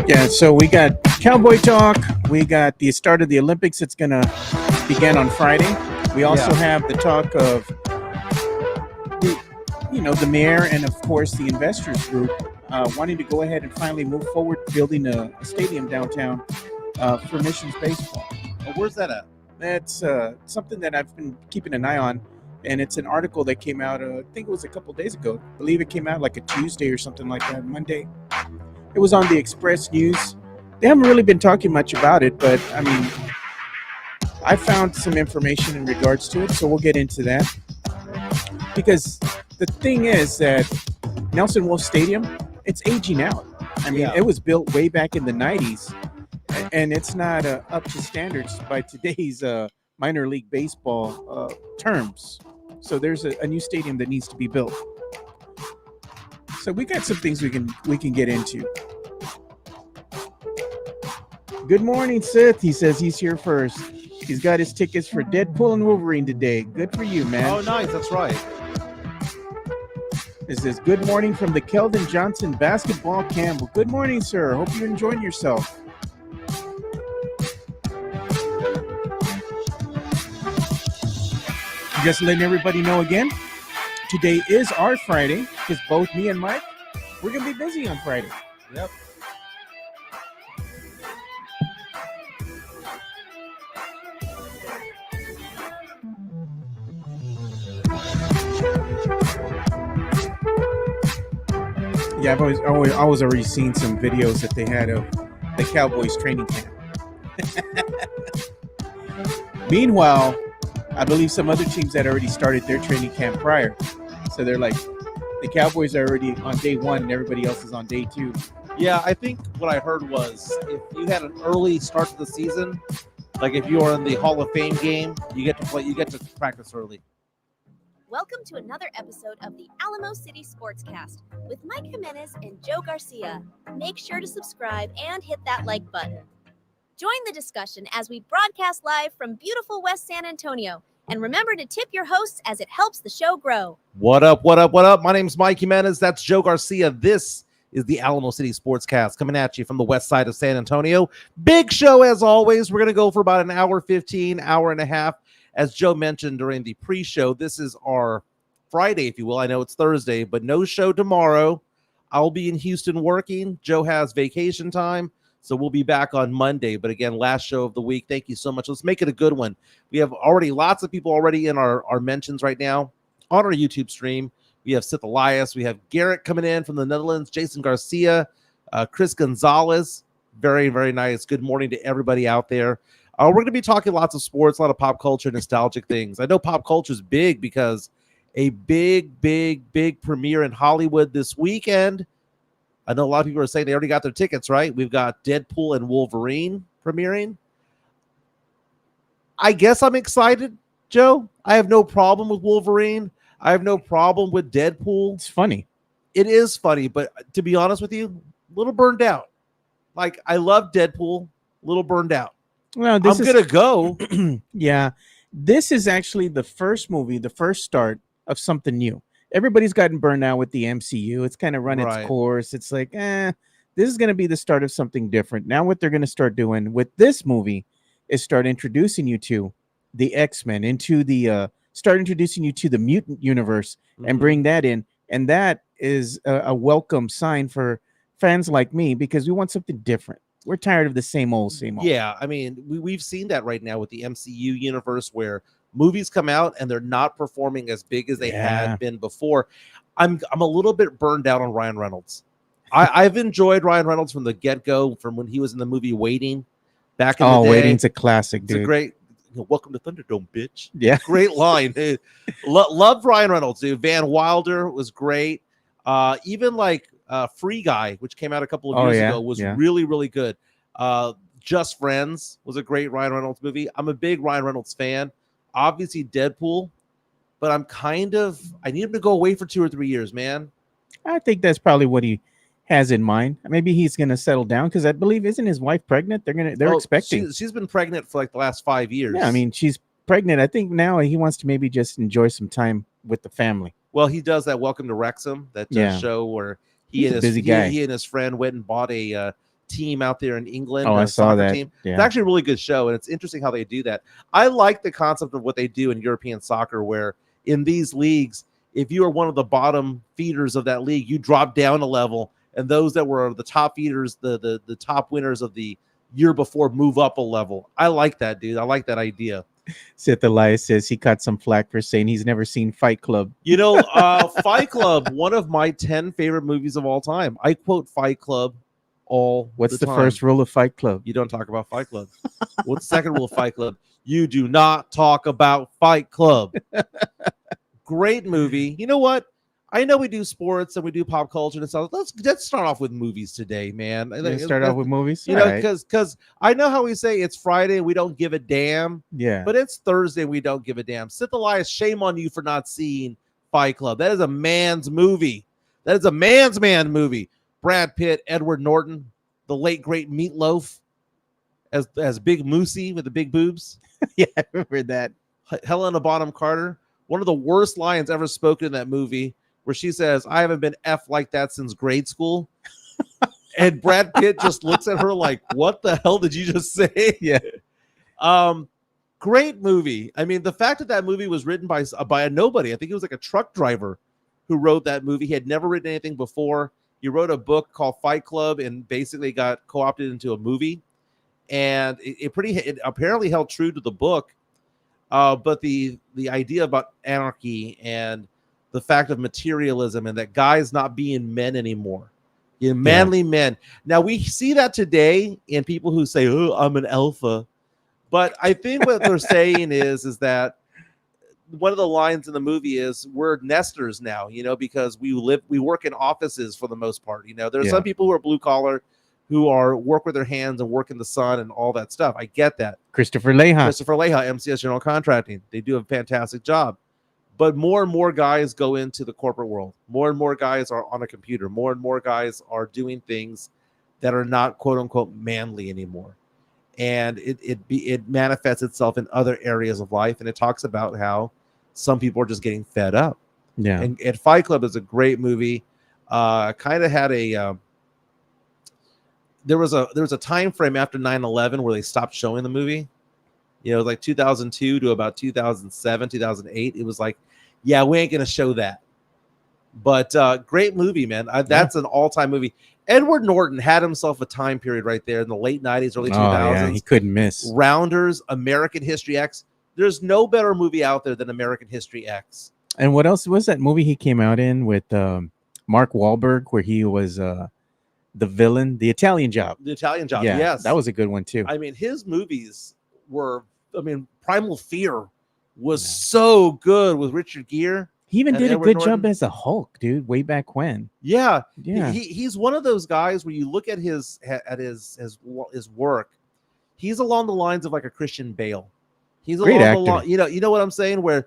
Yeah, so we got Cowboy Talk. We got the start of the Olympics. It's going to begin on Friday. We also have the talk of the mayor and, of course, the investors group wanting to go ahead and finally move forward building a stadium downtown for Missions Baseball. Oh, where's that at? That's something that I've been keeping an eye on, and it's an article that came out, I think it was a couple days ago. I believe it came out like a Tuesday or something like that, Monday. It was on the Express News. They haven't really been talking much about it, but, I mean, I found some information in regards to it, so we'll get into that. Because the thing is that Nelson Wolff Stadium, it's aging out. I mean, it was built way back in the 90s, and it's not up to standards by today's minor league baseball terms. So there's a new stadium that needs to be built. So we got some things we can get into. Good morning, Sith. He says he's here first. He's got his tickets for Deadpool and Wolverine today. Good for you, man. Oh, nice. That's right. This is good morning from the Keldon Johnson basketball camp. Well, good morning, sir. Hope you're enjoying yourself. Just letting everybody know again, today is our Friday because both me and Mike, we're going to be busy on Friday. Yep. Yeah, I've always already seen some videos that they had of the Cowboys training camp. Meanwhile, I believe some other teams had already started their training camp prior. So they're like, the Cowboys are already on day one and everybody else is on day two. Yeah, I think what I heard was if you had an early start to the season, like if you are in the Hall of Fame game, you get to practice early. Welcome to another episode of the Alamo City Sportscast with Mike Jimenez and Joe Garcia. Make sure to subscribe and hit that like button. Join the discussion as we broadcast live from beautiful West San Antonio. And remember to tip your hosts as it helps the show grow. What up, what up, what up? My name's Mike Jimenez. That's Joe Garcia. This is the Alamo City Sportscast coming at you from the west side of San Antonio. Big show as always. We're going to go for about an hour 15, hour and a half. As Joe mentioned during the pre-show, this is our Friday, if you will. I know it's Thursday, but no show tomorrow. I'll be in Houston working. Joe has vacation time, so we'll be back on Monday. But again, last show of the week. Thank you so much. Let's make it a good one. We have already lots of people already in our mentions right now on our YouTube stream. We have Sith Elias. We have Garrett coming in from the Netherlands. Jason Garcia, Chris Gonzalez. Very, very nice. Good morning to everybody out there. We're going to be talking lots of sports, a lot of pop culture, nostalgic things. I know pop culture is big because a big premiere in Hollywood this weekend. I know a lot of people are saying they already got their tickets, right? We've got Deadpool and Wolverine premiering. I guess I'm excited, Joe. I have no problem with Wolverine. I have no problem with Deadpool. It's funny. It is funny, but to be honest with you, a little burned out. Like, I love Deadpool, a little burned out. Well, I'm going to go. Yeah. This is actually the first movie, the first start of something new. Everybody's gotten burned out with the MCU. It's kind of run its course. It's like, this is going to be the start of something different. Now what they're going to start doing with this movie is start introducing you to the X-Men, start introducing you to the mutant universe and bring that in. And that is a welcome sign for fans like me because we want something different. We're tired of the same old. Yeah, I mean, we've seen that right now with the MCU universe where movies come out and they're not performing as big as they had been before. I'm a little bit burned out on Ryan Reynolds. I've enjoyed Ryan Reynolds from the get-go, from when he was in the movie Waiting back in the day. Waiting's a classic, dude. It's a great, welcome to Thunderdome, bitch. Yeah. Great line. Loved Ryan Reynolds, dude. Van Wilder was great. Even like Free Guy, which came out a couple of years ago, was really, really good. Just Friends was a great Ryan Reynolds movie. I'm a big Ryan Reynolds fan. Obviously Deadpool, but I need him to go away for 2 or 3 years, man. I think that's probably what he has in mind. Maybe he's going to settle down because I believe, isn't his wife pregnant? They're expecting. She's been pregnant for like the last 5 years. Yeah, I mean, she's pregnant. I think now he wants to maybe just enjoy some time with the family. Well, he does that Welcome to Wrexham, that show where he and his friend went and bought a team out there in England. Oh, I saw soccer that. Team. Yeah. It's actually a really good show, and it's interesting how they do that. I like the concept of what they do in European soccer, where in these leagues, if you are one of the bottom feeders of that league, you drop down a level, and those that were the top feeders, the top winners of the year before, move up a level. I like that, dude. I like that idea. Sith Elias says he caught some flack for saying he's never seen Fight Club. You know, Fight Club, one of my 10 favorite movies of all time. I quote Fight Club all What's the time. first rule of Fight Club? You don't talk about Fight Club. What's the second rule of Fight Club? You do not talk about Fight Club. Great movie. You know what? I know we do sports and we do pop culture and stuff. Let's start off with movies today, man. Let's start off with movies. You know, because I know how we say it's Friday and we don't give a damn. Yeah. But it's Thursday and we don't give a damn. Sith Elias, shame on you for not seeing Fight Club. That is a man's movie. That is a man's man movie. Brad Pitt, Edward Norton, the late great Meatloaf as Big Moosey with the big boobs. Yeah, I remember that. Helena Bonham Carter, one of the worst lines ever spoken in that movie, where she says, "I haven't been F like that since grade school." And Brad Pitt just looks at her like, "What the hell did you just say?" Yeah. Great movie. I mean, the fact that movie was written by a nobody. I think it was like a truck driver who wrote that movie. He had never written anything before. He wrote a book called Fight Club and basically got co-opted into a movie. And it apparently held true to the book. But the idea about anarchy and the fact of materialism and that guys not being men anymore, manly men. Now we see that today in people who say, "Oh, I'm an alpha," but I think what they're saying is that one of the lines in the movie is we're nesters now, because we work in offices for the most part. There's some people who are blue collar, who work with their hands and work in the sun and all that stuff. I get that. Christopher Leha, MCS General Contracting. They do a fantastic job. But more and more guys go into the corporate world. More and more guys are on a computer. More and more guys are doing things that are not quote unquote manly anymore. And it manifests itself in other areas of life. And it talks about how some people are just getting fed up. Yeah. And Fight Club is a great movie. Kind of had there was a time frame after 9/11 where they stopped showing the movie. Like 2002 to about 2007, 2008. It was like, yeah, we ain't gonna show that. But great movie, man. That's an all-time movie. Edward Norton had himself a time period right there in the late 90s, early 2000s. Yeah, he couldn't miss. Rounders, American History X. There's no better movie out there than American History X. And what else was that movie he came out in with Mark Wahlberg, where he was the villain, The Italian Job? The Italian Job, yeah, yes. That was a good one, too. I mean, his movies were, Primal Fear was so good with Richard Gere. He even did a good Norton. job as a Hulk, dude, way back when. Yeah. Yeah. He's one of those guys where you look at his work, he's along the lines of like a Christian Bale. He's Great along actor. you know what I'm saying? Where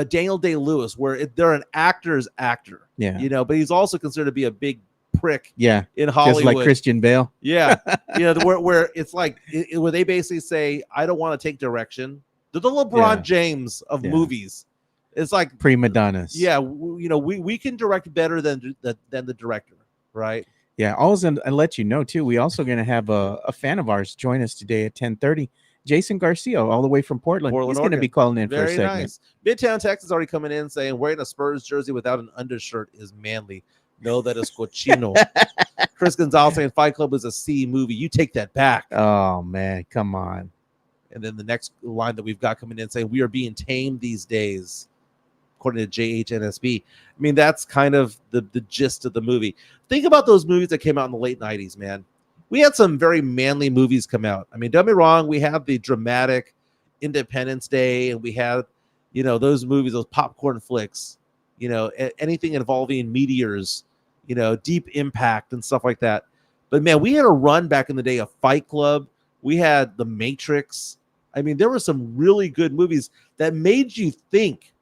Daniel Day-Lewis, where they're an actor's actor. Yeah. But he's also considered to be a big prick. Yeah. In Hollywood, just like Christian Bale. Yeah. Where it's like where they basically say, "I don't want to take direction." They're the LeBron James of movies. It's like prima donnas. Yeah, we can direct better than the director, right? Yeah. Also, I'll let you know too. We also going to have a fan of ours join us today at 10:30. Jason Garcia, all the way from Portland. He's going to be calling in for a segment. Nice. Midtown Texas already coming in saying wearing a Spurs jersey without an undershirt is manly. No, that is cochino. Chris Gonzalez saying Fight Club is a C movie. You take that back. Oh man, come on. And then the next line that we've got coming in saying we are being tamed these days, according to JHNSB. I mean, that's kind of the gist of the movie. Think about those movies that came out in the late 90s, man. We had some very manly movies come out. I mean, don't get me wrong, we have the dramatic Independence Day, and we had, those movies, those popcorn flicks, anything involving meteors, Deep Impact and stuff like that. But man, we had a run back in the day of Fight Club. We had The Matrix. I mean, there were some really good movies that made you think.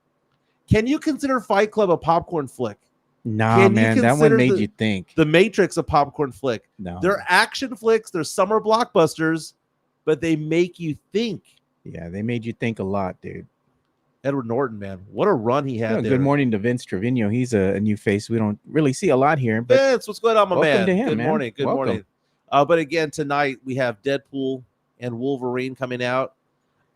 Can you consider Fight Club a popcorn flick? Nah, man, that one made you think. The Matrix a popcorn flick. No. They're action flicks, they're summer blockbusters, but they make you think. Yeah, they made you think a lot, dude. Edward Norton, man, what a run he had there. Good morning to Vince Trevino. He's a new face we don't really see a lot here. But Vince, what's going on, my man? To him, Good man. morning. Good welcome. morning. But again, tonight we have Deadpool and Wolverine coming out.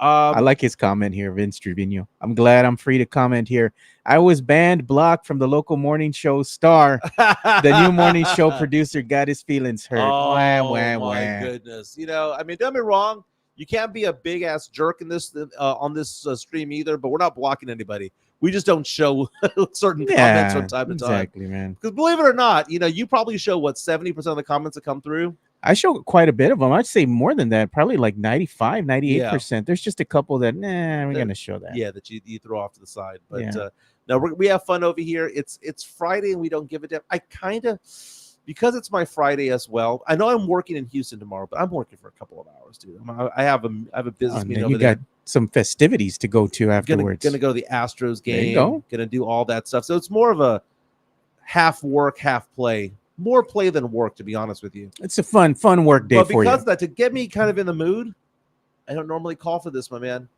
I like his comment here, Vince Trevino. I'm glad I'm free to comment here. I was banned, blocked from the local morning show star. The new morning show producer got his feelings hurt. Oh Wah, wah, my wah. goodness! I mean, don't get me wrong. You can't be a big ass jerk in this on this stream either. But we're not blocking anybody. We just don't show certain comments from time to time. Exactly, man. Because believe it or not, you probably show what 70% of the comments that come through. I show quite a bit of them. I'd say more than that, probably like 95, 98%. There's just a couple that, we're going to show that. Yeah, that you throw off to the side. But Yeah. no, we have fun over here. It's Friday and we don't give a damn. I kind of, because it's my Friday as well. I know I'm working in Houston tomorrow, but I'm working for a couple of hours, dude. I have a business meeting over you there. got some festivities to go to afterwards. Gonna go to the Astros game. There you go. Gonna do all that stuff. So it's more of a half work, half play. More play than work, to be honest with you. It's a fun work day But for you. because of that, to get me kind of in the mood, I don't normally call for this, my man.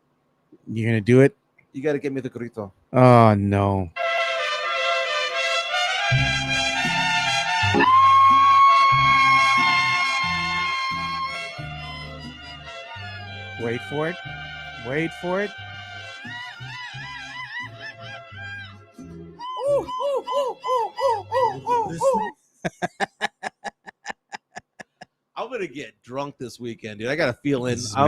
You're going to do it? You got to get me the grito. Oh, no. Wait for it. Wait for it. I'm gonna get drunk this weekend, dude. I got a feeling Smashed.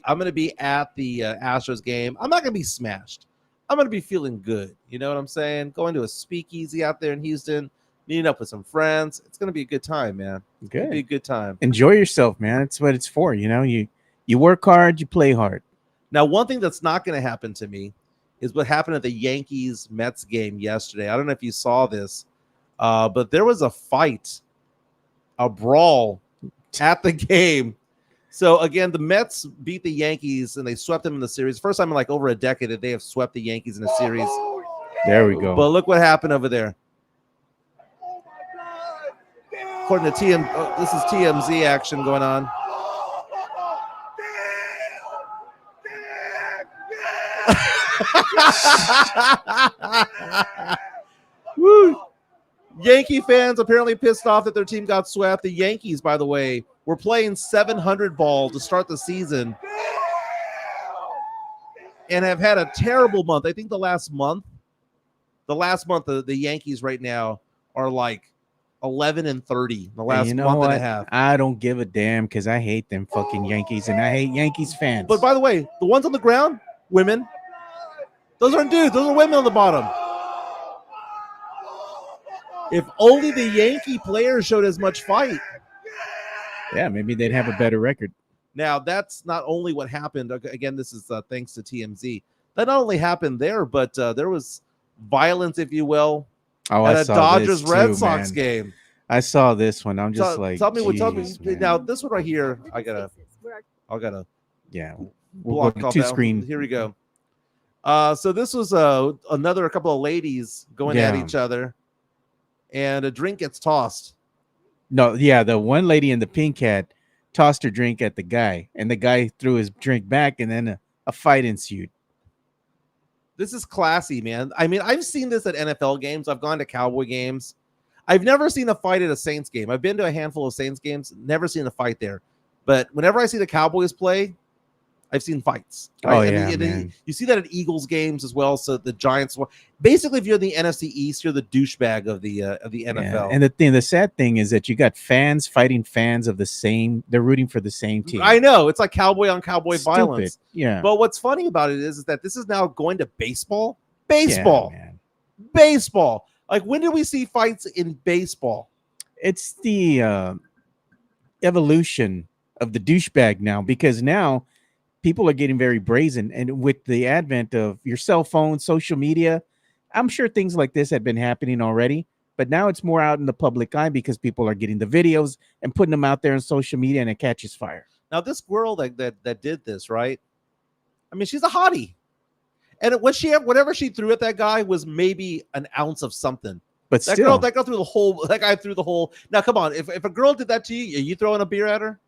I'm gonna be at the Astros game. I'm not gonna be smashed. I'm gonna be feeling good. You know what I'm saying? Going to a speakeasy out there in Houston, meeting up with some friends. It's gonna be a good time, man. It's gonna be a good time. Enjoy yourself, man. That's what it's for. You work hard, you play hard. Now, one thing that's not gonna happen to me is what happened at the Yankees Mets game yesterday. I don't know if you saw this, but there was a fight, a brawl at the game. So again, the Mets beat the Yankees and they swept them in the series. First time in like over a decade that they have swept the Yankees in a series. There we go. But look what happened over there. According to this is TMZ action going on. Woo! Yankee fans apparently pissed off that their team got swept. The Yankees, by the way, were playing 700 ball to start the season and have had a terrible month. I think the last month, the Yankees right now are like 11-30. The last month and a half. I don't give a damn because I hate them fucking Yankees and I hate Yankees fans. But by the way, the ones on the ground, women, those aren't dudes. Those are women on the bottom. If only the Yankee players showed as much fight. Yeah, maybe they'd have a better record. Now, that's not only what happened. Again, this is thanks to TMZ. That not only happened there, but there was violence, if you will, at a Dodgers-Red Sox game. I saw this one. I'm just tell me. man. Now, this one right here, I gotta yeah. We'll We'll two screen. Here we go. So this was a couple of ladies going at each other, and a drink gets tossed. No, yeah, the one lady in the pink hat tossed her drink at the guy, and the guy threw his drink back, and then a fight ensued. This is classy, man. I mean, I've seen this at NFL games. I've gone to Cowboy games. I've never seen a fight at a Saints game. I've been to a handful of Saints games, never seen a fight there. But whenever I see the Cowboys play, I've seen fights. Right? Oh, yeah, man. You see that at Eagles games as well. So the Giants, basically, if you're in the NFC East, you're the douchebag of the NFL. Yeah. And the sad thing is that you got fans fighting fans of the same. They're rooting for the same team. I know, it's like cowboy on cowboy Stupid. violence. Yeah. But what's funny about it is that this is now going to baseball. Baseball. Yeah, man. Baseball. Like, when did we see fights in baseball? It's the evolution of the douchebag now, because now people are getting very brazen, and with the advent of your cell phone, social media, I'm sure things like this had been happening already, but now it's more out in the public eye because people are getting the videos and putting them out there on social media, and it catches fire. Now, this girl that did this, right? I mean, she's a hottie, and whatever she threw at that guy was maybe an ounce of something. But that still, girl threw the whole. That guy threw the whole. Now, come on, if a girl did that to you, are you throwing a beer at her?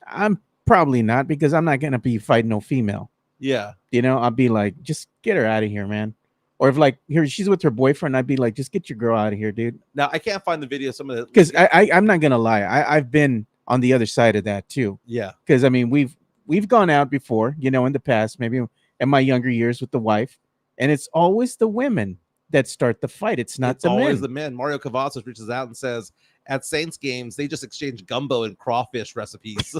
I'm probably not, because I'm not gonna be fighting no female. Yeah, I'll be like, just get her out of here, man. Or if like here she's with her boyfriend, I'd be like, just get your girl out of here, dude. Now I can't find the video. Some of the Because I'm not gonna lie, I've been on the other side of that too. Yeah. Because I mean, we've gone out before, you know, in the past, maybe in my younger years with the wife, and it's always the women that start the fight. It's not the always men. the men. Mario Cavazos reaches out and says, at Saints games, they just exchange gumbo and crawfish recipes.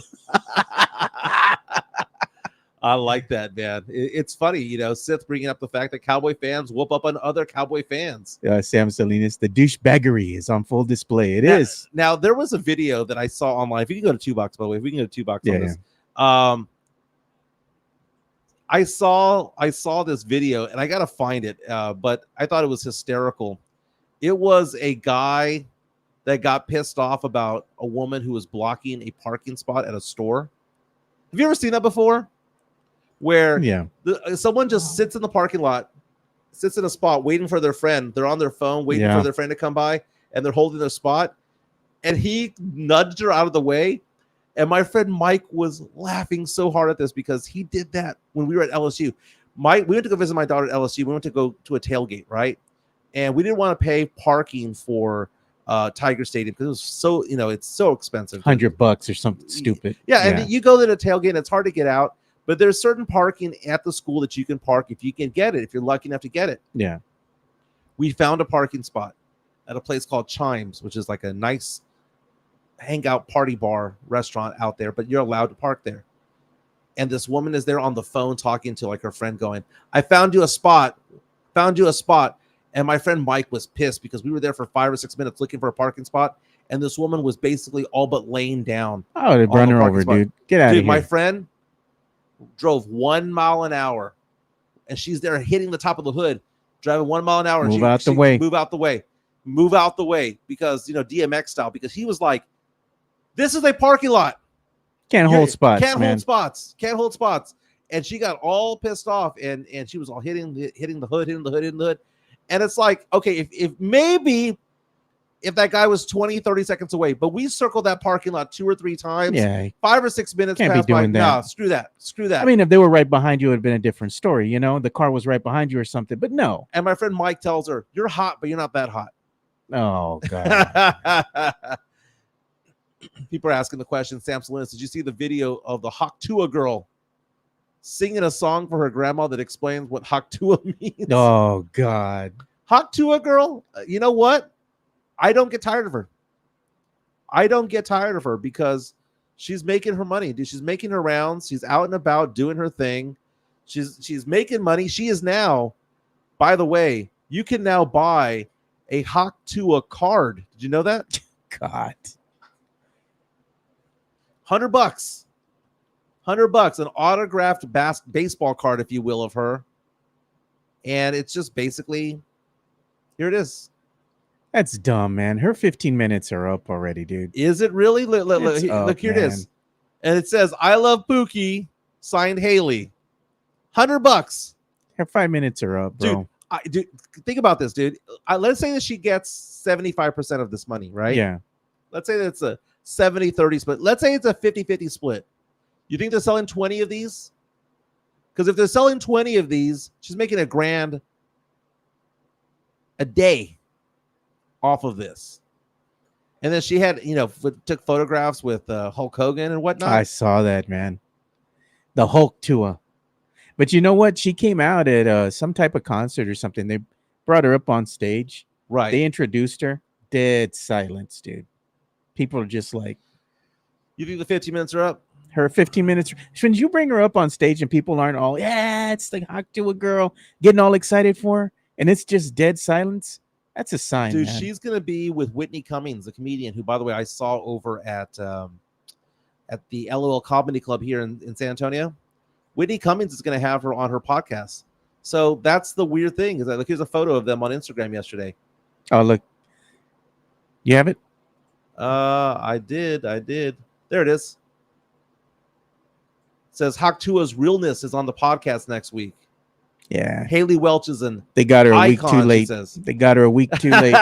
I like that, man. It's funny, you know, Sith bringing up the fact that Cowboy fans whoop up on other Cowboy fans. Sam Salinas, the douchebaggery is on full display. It is. Now, there was a video that I saw online. If you can go to Two Box, by the way, if we can go to Two Box on this. I saw this video, and I got to find it, but I thought it was hysterical. It was a guy that got pissed off about a woman who was blocking a parking spot at a store. Have you ever seen that before? Where someone just sits in the parking lot, sits in a spot waiting for their friend. They're on their phone waiting for their friend to come by, and they're holding their spot. And he nudged her out of the way. And my friend Mike was laughing so hard at this because he did that when we were at LSU. We went to go visit my daughter at LSU. We went to go to a tailgate, right? And we didn't want to pay parking for Tiger Stadium because it was so, you know, it's so expensive. $100 or something stupid. Yeah, and you go to the tailgate and it's hard to get out. But there's certain parking at the school that you can park if you can get it, if you're lucky enough to get it. Yeah. We found a parking spot at a place called Chimes, which is like a nice hangout party bar restaurant out there, but you're allowed to park there. And this woman is there on the phone talking to like her friend going, I found you a spot. And my friend Mike was pissed because we were there for 5 or 6 minutes looking for a parking spot. And this woman was basically all but laying down. Oh, they run her over, spot. Dude. Get out of here. My friend drove 1 mile an hour, and she's there hitting the top of the hood, driving 1 mile an hour. Move out the way. Move out the way, because, you know, DMX style. Because he was like, "This is a parking lot. Can't hold spots. Can't hold spots." And she got all pissed off, and she was all hitting the hood. And it's like, okay, if that guy was 20, 30 seconds away, but we circled that parking lot 2 or 3 times. Yeah. 5 or 6 minutes can't passed be doing by. that. No, screw that. I mean, if they were right behind you, it would have been a different story. You know, the car was right behind you or something, but no. And my friend Mike tells her, you're hot, but you're not that hot. Oh, God. People are asking the question, Sam Salinas, did you see the video of the Haktua girl singing a song for her grandma that explains what Haktua means? Oh, God. Haktua girl, you know what? I don't get tired of her because she's making her money, dude. She's making her rounds. She's out and about doing her thing. She's making money. She is now, by the way, you can now buy a Haktua card. Did you know that? God. $100. $100, an autographed baseball card, if you will, of her. And it's just basically, here it is. That's dumb, man. Her 15 minutes are up already, dude. Is it really? Look, here it is. And it says, I love Pookie, signed Haley. $100. Her 5 minutes are up, bro. Dude, think about this, dude. Let's say that she gets 75% of this money, right? Yeah. Let's say that it's a 70-30 split. Let's say it's a 50-50 split. You think they're selling 20 of these? Because if they're selling 20 of these, she's making $1,000 a day off of this. And then she had, took photographs with Hulk Hogan and whatnot. I saw that, man. The Hulk tour. But you know what? She came out at some type of concert or something. They brought her up on stage. Right. They introduced her. Dead silence, dude. People are just like. You think the 15 minutes are up? Her 15 minutes. When you bring her up on stage and people aren't all, yeah, it's the Hulk tour girl, getting all excited for her, and it's just dead silence. That's a sign, dude. Man. She's gonna be with Whitney Cummings, the comedian, who, by the way, I saw over at the LOL Comedy Club here in San Antonio. Whitney Cummings is gonna have her on her podcast. So that's the weird thing, is that, look, here's a photo of them on Instagram yesterday. Oh, look, you have it. I did. There it is. It says Haktua's realness is on the podcast next week. Yeah, Haley Welch is an They got her a icon, week too late. They got her a week too late.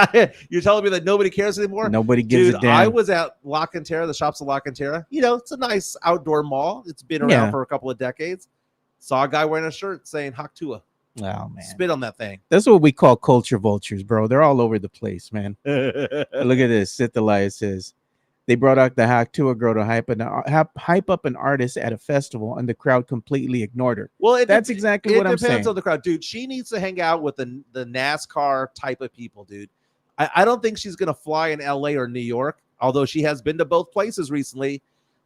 You're telling me that nobody cares anymore? Nobody gives a damn. I was at La Cantera, the shops of La Cantera. It's a nice outdoor mall. It's been around for a couple of decades. Saw a guy wearing a shirt saying Haktua. Oh, man. Spit on that thing. That's what we call culture vultures, bro. They're all over the place, man. Look at this. Sith Elias says, They brought out the Haktua girl to hype up an artist at a festival, and the crowd completely ignored her. Well, That's exactly what I'm depends saying. on the crowd, dude. She needs to hang out with the NASCAR type of people, dude. I don't think she's gonna fly in LA or New York, although she has been to both places recently.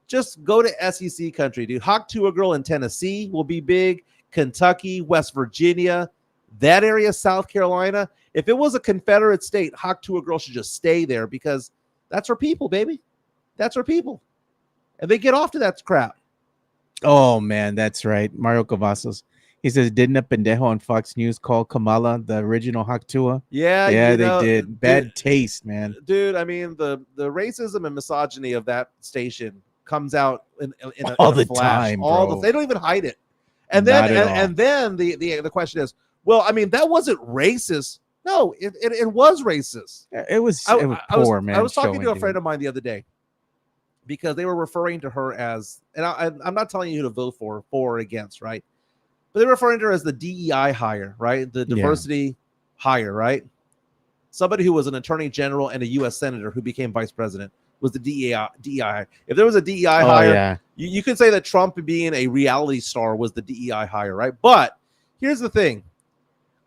Just go to SEC country, dude. Hawk to a girl in Tennessee will be big. Kentucky, West Virginia, that area, South Carolina. If it was a Confederate state, Hawk to a girl should just stay there because that's her people, baby. That's her people, and they get off to that crap. Oh man, that's right. Mario Cavazos. He says, didn't a pendejo on Fox News call Kamala the original Haktua? Yeah, Yeah, you they know, did. Bad taste, man. dude. I mean, the racism and misogyny of that station comes out in All a the flash. time, All bro. they don't even hide it. And Not then at all. and then the question is, well, I mean, that wasn't racist. No, it was racist. It was poor, man. I was talking showing, to a dude. friend of mine the other day because they were referring to her as, and I'm not telling you who to vote for or against, right? But they're referring to her as the DEI hire, right? The diversity hire, right? Somebody who was an attorney general and a U.S. senator who became vice president was the DEI. If there was a DEI hire, yeah. you could say that Trump being a reality star was the DEI hire, right? But here's the thing.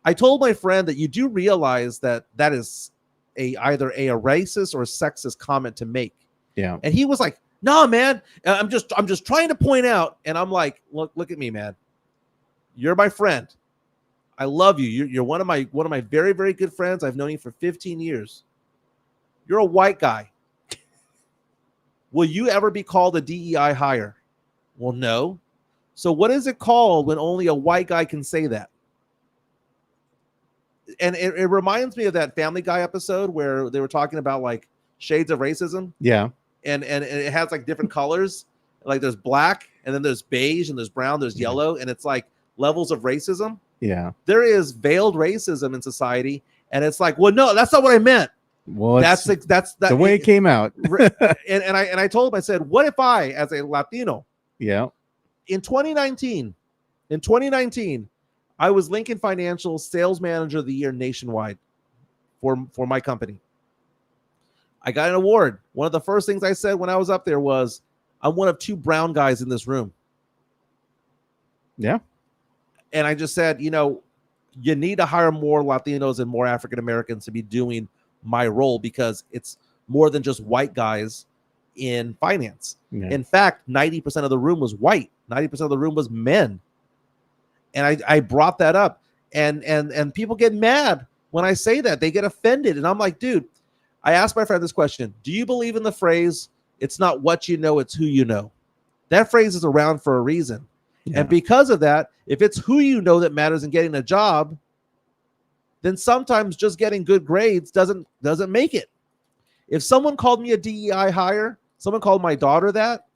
I told my friend that you do realize that is either a racist or a sexist comment to make. Yeah. And he was like, "No, man, I'm just trying to point out." And I'm like, "Look at me, man. You're my friend. I love you. You're one of my very, very good friends. I've known you for 15 years. You're a white guy. Will you ever be called a DEI hire?" Well, no. So what is it called when only a white guy can say that? And it reminds me of that Family Guy episode where they were talking about like shades of racism. Yeah. And it has like different colors. Like there's black, and then there's beige, and there's brown, there's yellow, and it's like levels of racism. Yeah. There is veiled racism in society, and it's like, well, no, that's not what I meant. Well, that's the way it came out. and I told him, I said, what if I, as a Latino, Yeah. in 2019, I was Lincoln Financial Sales Manager of the Year nationwide for my company. I got an award. One of the first things I said when I was up there was, I'm one of two brown guys in this room. Yeah. And I just said, you need to hire more Latinos and more African Americans to be doing my role because it's more than just white guys in finance. Yeah. In fact, 90% of the room was white. 90% of the room was men. And I brought that up. And people get mad when I say that. They get offended. And I'm like, dude, I asked my friend this question. Do you believe in the phrase, it's not what you know, it's who you know? That phrase is around for a reason. Yeah. And because of that, if it's who you know that matters in getting a job, then sometimes just getting good grades doesn't make it. If someone called me a DEI hire, someone called my daughter that,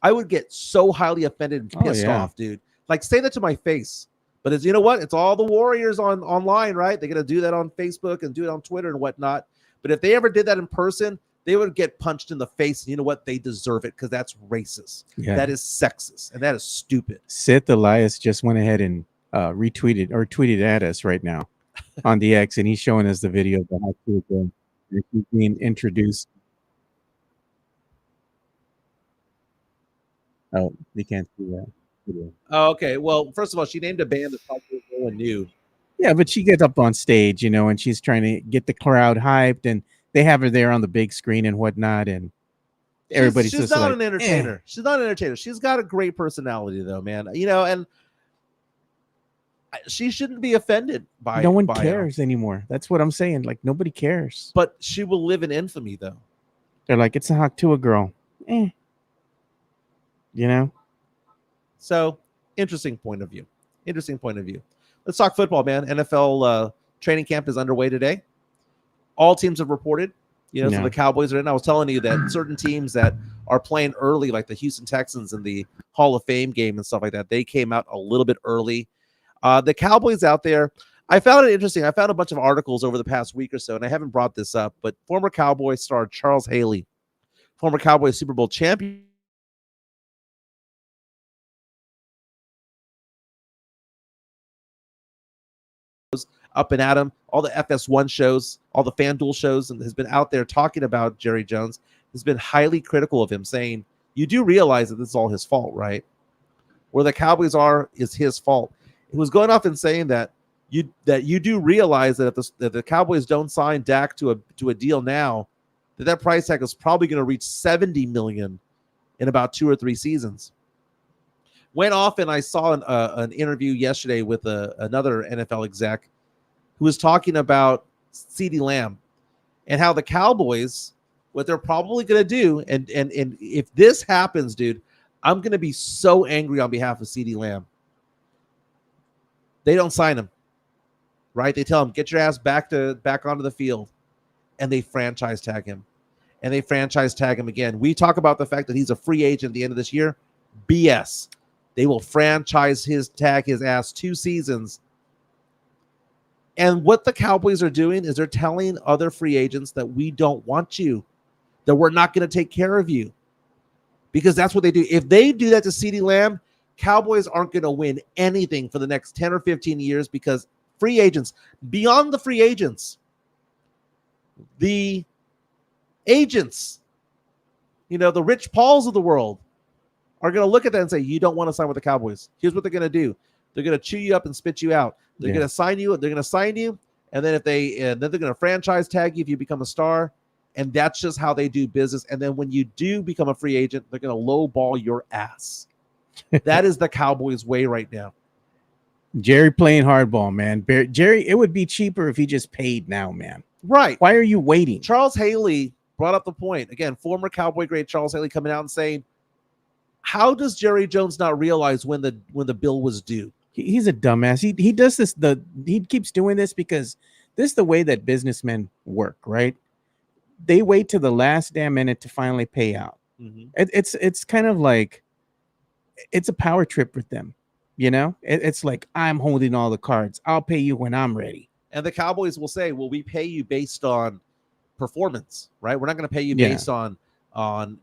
I would get so highly offended and pissed off, dude. Like, say that to my face. But it's, you know what? It's all the warriors online, right? They're going to do that on Facebook and do it on Twitter and whatnot. But if they ever did that in person, they would get punched in the face. And you know what? They deserve it because that's racist. Yeah. That is sexist. And that is stupid. Sith Elias just went ahead and retweeted or tweeted at us right now on the X, and he's showing us the video of the Haktua girl. She's being introduced. Oh, you can't see that video. Oh, okay. Well, first of all, she named a band that probably no one knew. Yeah, but she gets up on stage, and she's trying to get the crowd hyped, and they have her there on the big screen and whatnot, and everybody's she's just not like, an entertainer. She's not an entertainer. She's got a great personality, though, man. And she shouldn't be offended by. No one by cares anymore. That's what I'm saying. Like, nobody cares. But she will live in infamy, though. They're like, it's a Haktua girl. So, interesting point of view. Let's talk football, man. NFL training camp is underway today. All teams have reported. So the Cowboys are in. I was telling you that certain teams that are playing early, like the Houston Texans in the Hall of Fame game and stuff like that, they came out a little bit early. The Cowboys out there, I found it interesting. I found a bunch of articles over the past week or so, and I haven't brought this up, but former Cowboys star Charles Haley, former Cowboys Super Bowl champion, up and at him, all the FS1 shows, all the FanDuel shows, and has been out there talking about Jerry Jones. has been highly critical of him, saying, you do realize that this is all his fault, right? Where the Cowboys are is his fault. He was going off and saying that you do realize that if the Cowboys don't sign Dak to a deal now, that price tag is probably going to reach $70 million in about 2 or 3 seasons. Went off, and I saw an interview yesterday with another NFL exec who was talking about CeeDee Lamb and how the Cowboys, what they're probably going to do, and if this happens, dude, I'm going to be so angry on behalf of CeeDee Lamb. They don't sign him, right? They tell him, get your ass back onto the field, and they franchise tag him. And they franchise tag him again. We talk about the fact that he's a free agent at the end of this year. BS. They will franchise tag his ass 2 seasons. And what the Cowboys are doing is they're telling other free agents that we don't want you, that we're not going to take care of you. Because that's what they do. If they do that to CeeDee Lamb, Cowboys aren't going to win anything for the next 10 or 15 years, because free agents, beyond the free agents, the agents, the Rich Pauls of the world are going to look at that and say, you don't want to sign with the Cowboys. Here's what they're going to do. They're going to chew you up and spit you out. They're going to sign you. They're going to sign you. And then then they're going to franchise tag you if you become a star. And that's just how they do business. And then when you do become a free agent, they're going to lowball your ass. That is the Cowboys' way right now. Jerry playing hardball, man. Jerry, it would be cheaper if he just paid now, man. Right. Why are you waiting? Charles Haley brought up the point. Again, former Cowboy great Charles Haley coming out and saying, how does Jerry Jones not realize when the bill was due? He's a dumbass. He does this. He keeps doing this because this is the way that businessmen work, right? They wait till the last damn minute to finally pay out. Mm-hmm. It's kind of like it's a power trip with them, It's like, I'm holding all the cards. I'll pay you when I'm ready. And the Cowboys will say, well, we pay you based on performance, right? We're not going to pay you based on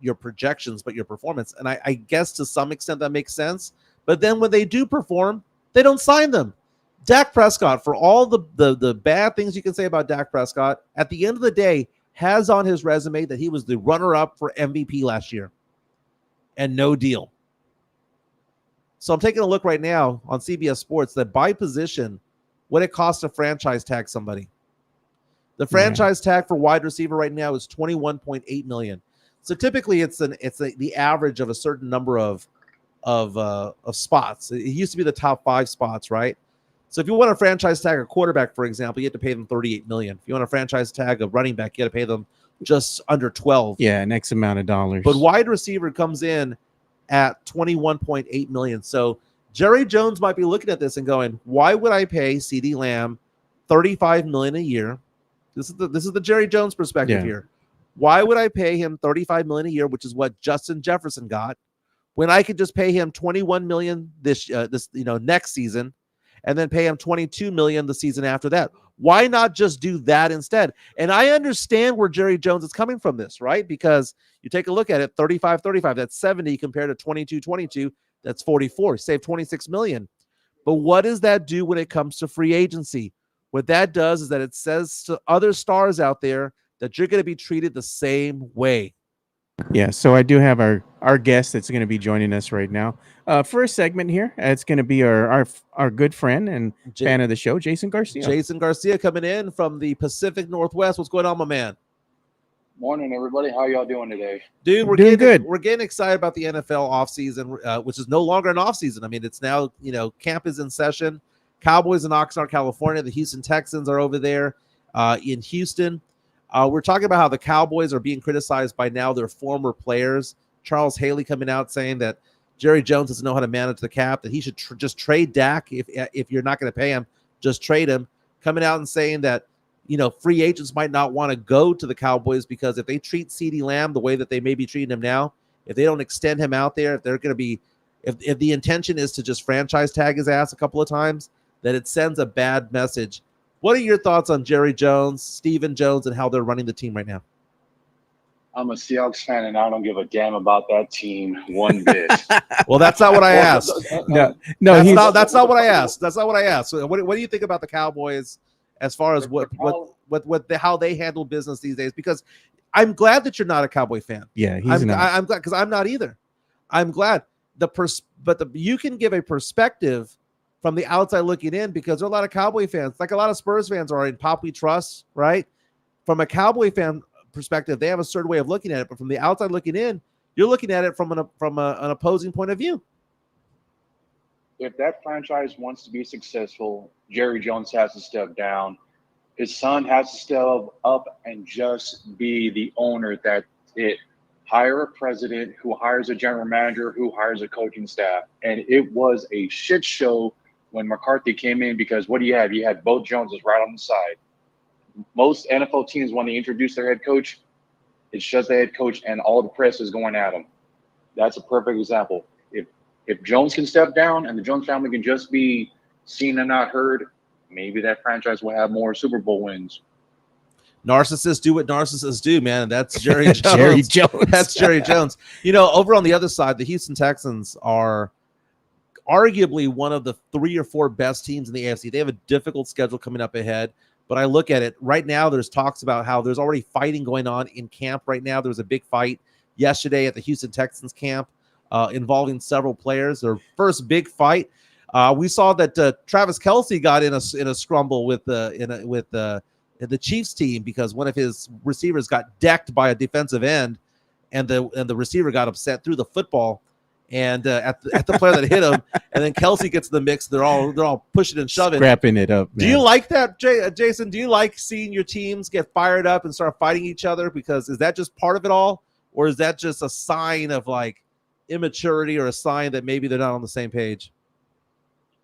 your projections, but your performance. And I guess to some extent that makes sense. But then when they do perform, they don't sign them. Dak Prescott, for all the bad things you can say about Dak Prescott, at the end of the day, has on his resume that he was the runner-up for MVP last year. And no deal. So I'm taking a look right now on CBS Sports that by position, what it costs to franchise tag somebody. The franchise tag for wide receiver right now is $21.8 million. So typically it's the average of a certain number of spots. It used to be the top 5 spots, right? So if you want to franchise tag a quarterback, for example, you have to pay them $38 million. If you want to franchise tag a running back, you got to pay them just under 12. Yeah, an X amount of dollars. But wide receiver comes in at $21.8 million. So Jerry Jones might be looking at this and going, why would I pay CeeDee Lamb $35 million a year? This is the Jerry Jones perspective here. Why would I pay him $35 million a year, which is what Justin Jefferson got, when I could just pay him $21 million this next season, and then pay him $22 million the season after that? Why not just do that instead? And I understand where Jerry Jones is coming from this, right? Because you take a look at it, 35-35, that's 70 compared to 22-22, that's 44. Save $26 million. But what does that do when it comes to free agency? What that does is that it says to other stars out there that you're going to be treated the same way. Yeah, so I do have our guest that's going to be joining us right now. First segment here, it's going to be our good friend and fan of the show, Jason Garcia. Jason Garcia coming in from the Pacific Northwest. What's going on, my man? Morning, everybody. How y'all doing today? Dude, we're doing good. We're getting excited about the NFL offseason, which is no longer an offseason. I mean, it's now, camp is in session. Cowboys in Oxnard, California. The Houston Texans are over there in Houston. We're talking about how the Cowboys are being criticized by now their former players. Charles Haley coming out saying that Jerry Jones doesn't know how to manage the cap, that he should just trade Dak if you're not going to pay him, just trade him. Coming out and saying that, free agents might not want to go to the Cowboys because if they treat CeeDee Lamb the way that they may be treating him now, if they don't extend him out there, if they're going to be, if the intention is to just franchise tag his ass a couple of times, that it sends a bad message. What are your thoughts on Jerry Jones, Stephen Jones, and how they're running the team right now? I'm a Seahawks fan, and I don't give a damn about that team one bit. Well, that's not what I asked. No, that's not what I asked. That's not what I asked. So what do you think about the Cowboys as far as what how they handle business these days. Because I'm glad that you're not a Cowboy fan. Yeah, he's not. I'm glad, because I'm not either. I'm glad you can give a perspective from the outside looking in, because there are a lot of Cowboy fans, like a lot of Spurs fans are in Pop We Trust, right? From a Cowboy fan perspective, they have a certain way of looking at it, but from the outside looking in, you're looking at it from an opposing point of view. If that franchise wants to be successful, Jerry Jones has to step down. His son has to step up and just be the owner that it. Hire a president who hires a general manager who hires a coaching staff. And it was a shit show when McCarthy came in, because what do you have? You had both Joneses right on the side. Most NFL teams, when they introduce their head coach, it's just the head coach and all the press is going at him. That's a perfect example. If Jones can step down and the Jones family can just be seen and not heard, maybe that franchise will have more Super Bowl wins. Narcissists do what narcissists do, man. And that's Jerry Jones. Jerry Jones. That's Jerry Jones. Over on the other side, the Houston Texans are arguably one of the 3 or 4 best teams in the AFC. They have a difficult schedule coming up ahead. But I look at it right now, there's talks about how there's already fighting going on in camp right now. There was a big fight yesterday at the Houston Texans camp involving several players. Their first big fight. We saw that Travis Kelce got in a scrumble with the Chiefs team, because one of his receivers got decked by a defensive end, and the receiver got upset, threw the football and at the player that hit him, and then Kelce gets the mix. They're all pushing and shoving, scrapping it up. Man. Do you like that, Jason? Do you like seeing your teams get fired up and start fighting each other? Because is that just part of it all, or is that just a sign of like immaturity, or a sign that maybe they're not on the same page?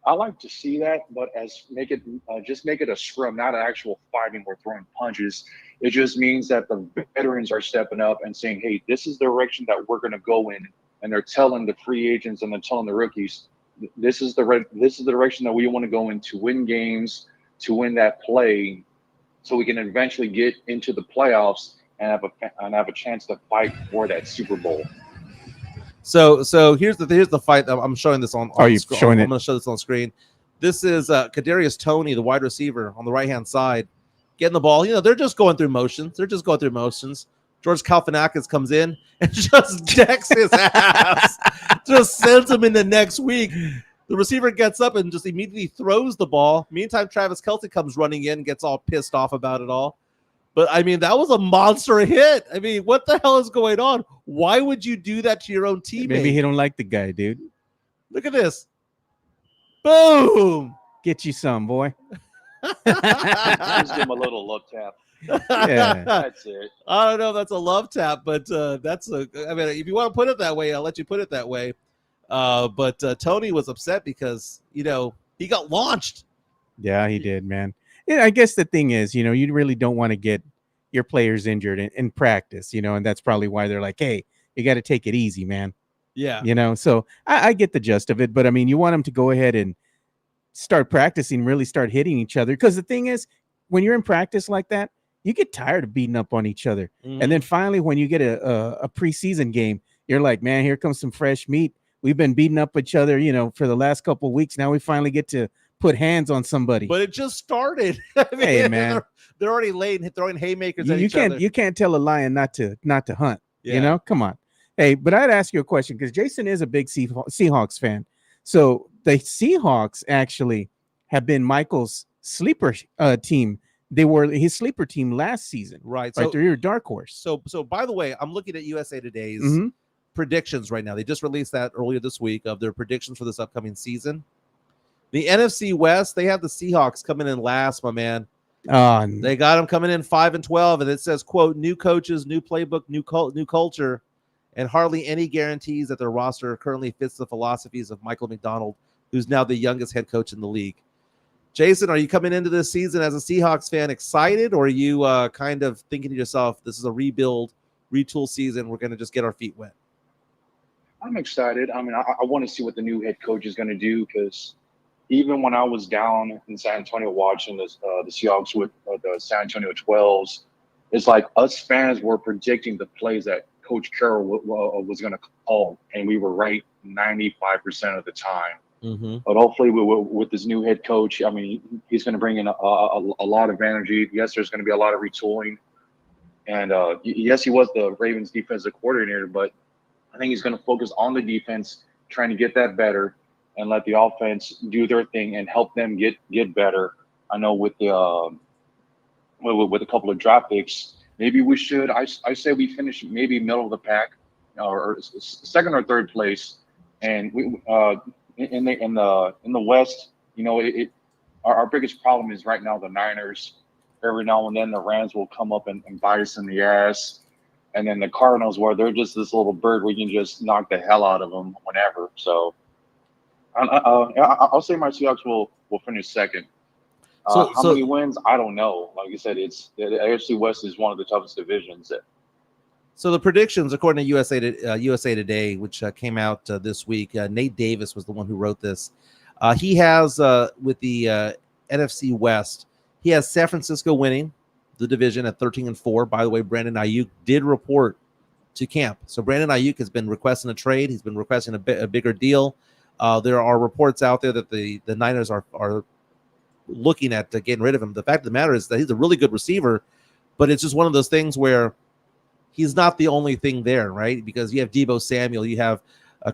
I like to see that, but make it a scrum, not an actual fighting or throwing punches. It just means that the veterans are stepping up and saying, "Hey, this is the direction that we're going to go in," and they're telling the free agents and they're telling the rookies, "This is the direction that we want to go in to win games, to win that play, so we can eventually get into the playoffs and have a chance to fight for that Super Bowl." So here's the fight. I'm showing this on. Are you showing it? I'm going to show this on screen. This is Kadarius Toney, the wide receiver on the right hand side, getting the ball. They're just going through motions. George Kalfanakis comes in and just decks his ass, just sends him in the next week. The receiver gets up and just immediately throws the ball. Meantime, Travis Kelce comes running in, gets all pissed off about it all. But, that was a monster hit. What the hell is going on? Why would you do that to your own teammate? Maybe he don't like the guy, dude. Look at this. Boom. Get you some, boy. Just give him a little love tap. Yeah. That's it. I don't know if that's a love tap, but if you want to put it that way, I'll let you put it that way. But Tony was upset because, he got launched. Yeah, he did, man. I guess the thing is, you really don't want to get your players injured in practice, and that's probably why they're like, hey, you got to take it easy, man. Yeah. So I get the gist of it, but you want them to go ahead and start practicing, really start hitting each other. Because the thing is, when you're in practice like that, you get tired of beating up on each other. Mm-hmm. And then finally, when you get a preseason game, you're like, man, here comes some fresh meat. We've been beating up each other, for the last couple of weeks. Now we finally get to put hands on somebody. But it just started. Hey, man. They're already throwing haymakers at each other. You can't tell a lion not to hunt. Yeah. Come on. Hey, but I'd ask you a question, because Jason is a big Seahawks fan. So the Seahawks actually have been Michael's sleeper team. They were his sleeper team last season. Right. So they're your dark horse. So by the way, I'm looking at USA Today's Mm-hmm. predictions right now. They just released that earlier this week of their predictions for this upcoming season. The NFC West, they have the Seahawks coming in last, my man. They got them coming in 5-12, and it says, quote, new coaches, new playbook, new culture, and hardly any guarantees that their roster currently fits the philosophies of Michael McDonald, who's now the youngest head coach in the league. Jason, are you coming into this season as a Seahawks fan excited, or are you kind of thinking to yourself, this is a rebuild, retool season, we're going to just get our feet wet? I'm excited. I want to see what the new head coach is going to do, because even when I was down in San Antonio watching the Seahawks with the San Antonio 12s, it's like us fans were predicting the plays that Coach Carroll was going to call, and we were right 95% of the time. But hopefully, with this new head coach, I mean, he's going to bring in a lot of energy. Yes, there's going to be a lot of retooling, and yes, he was the Ravens defensive coordinator, but I think he's going to focus on the defense, trying to get that better, and let the offense do their thing and help them get better. I know with the with a couple of draft picks, maybe we should. I say we finish maybe middle of the pack, or second or third place, and we in the West. You know, our biggest problem is right now the Niners. Every now and then the Rams will come up and bite us in the ass, and then the Cardinals, where they're just this little bird where you can just knock the hell out of them whenever. So I'll say my Seahawks will finish second. How many wins? I don't know. Like you said, it's the AFC West is one of the toughest divisions. So the predictions, according to USA Today, which came out this week, Nate Davis was the one who wrote this. He has, with the NFC West, he has San Francisco winning the division at 13-4. By the way, Brandon Ayuk did report to camp. So Brandon Ayuk has been requesting a trade. He's been requesting a bigger deal. There are reports out there that the Niners are looking at getting rid of him. The fact of the matter is that he's a really good receiver, but it's just one of those things where he's not the only thing there, right? Because you have Deebo Samuel, you have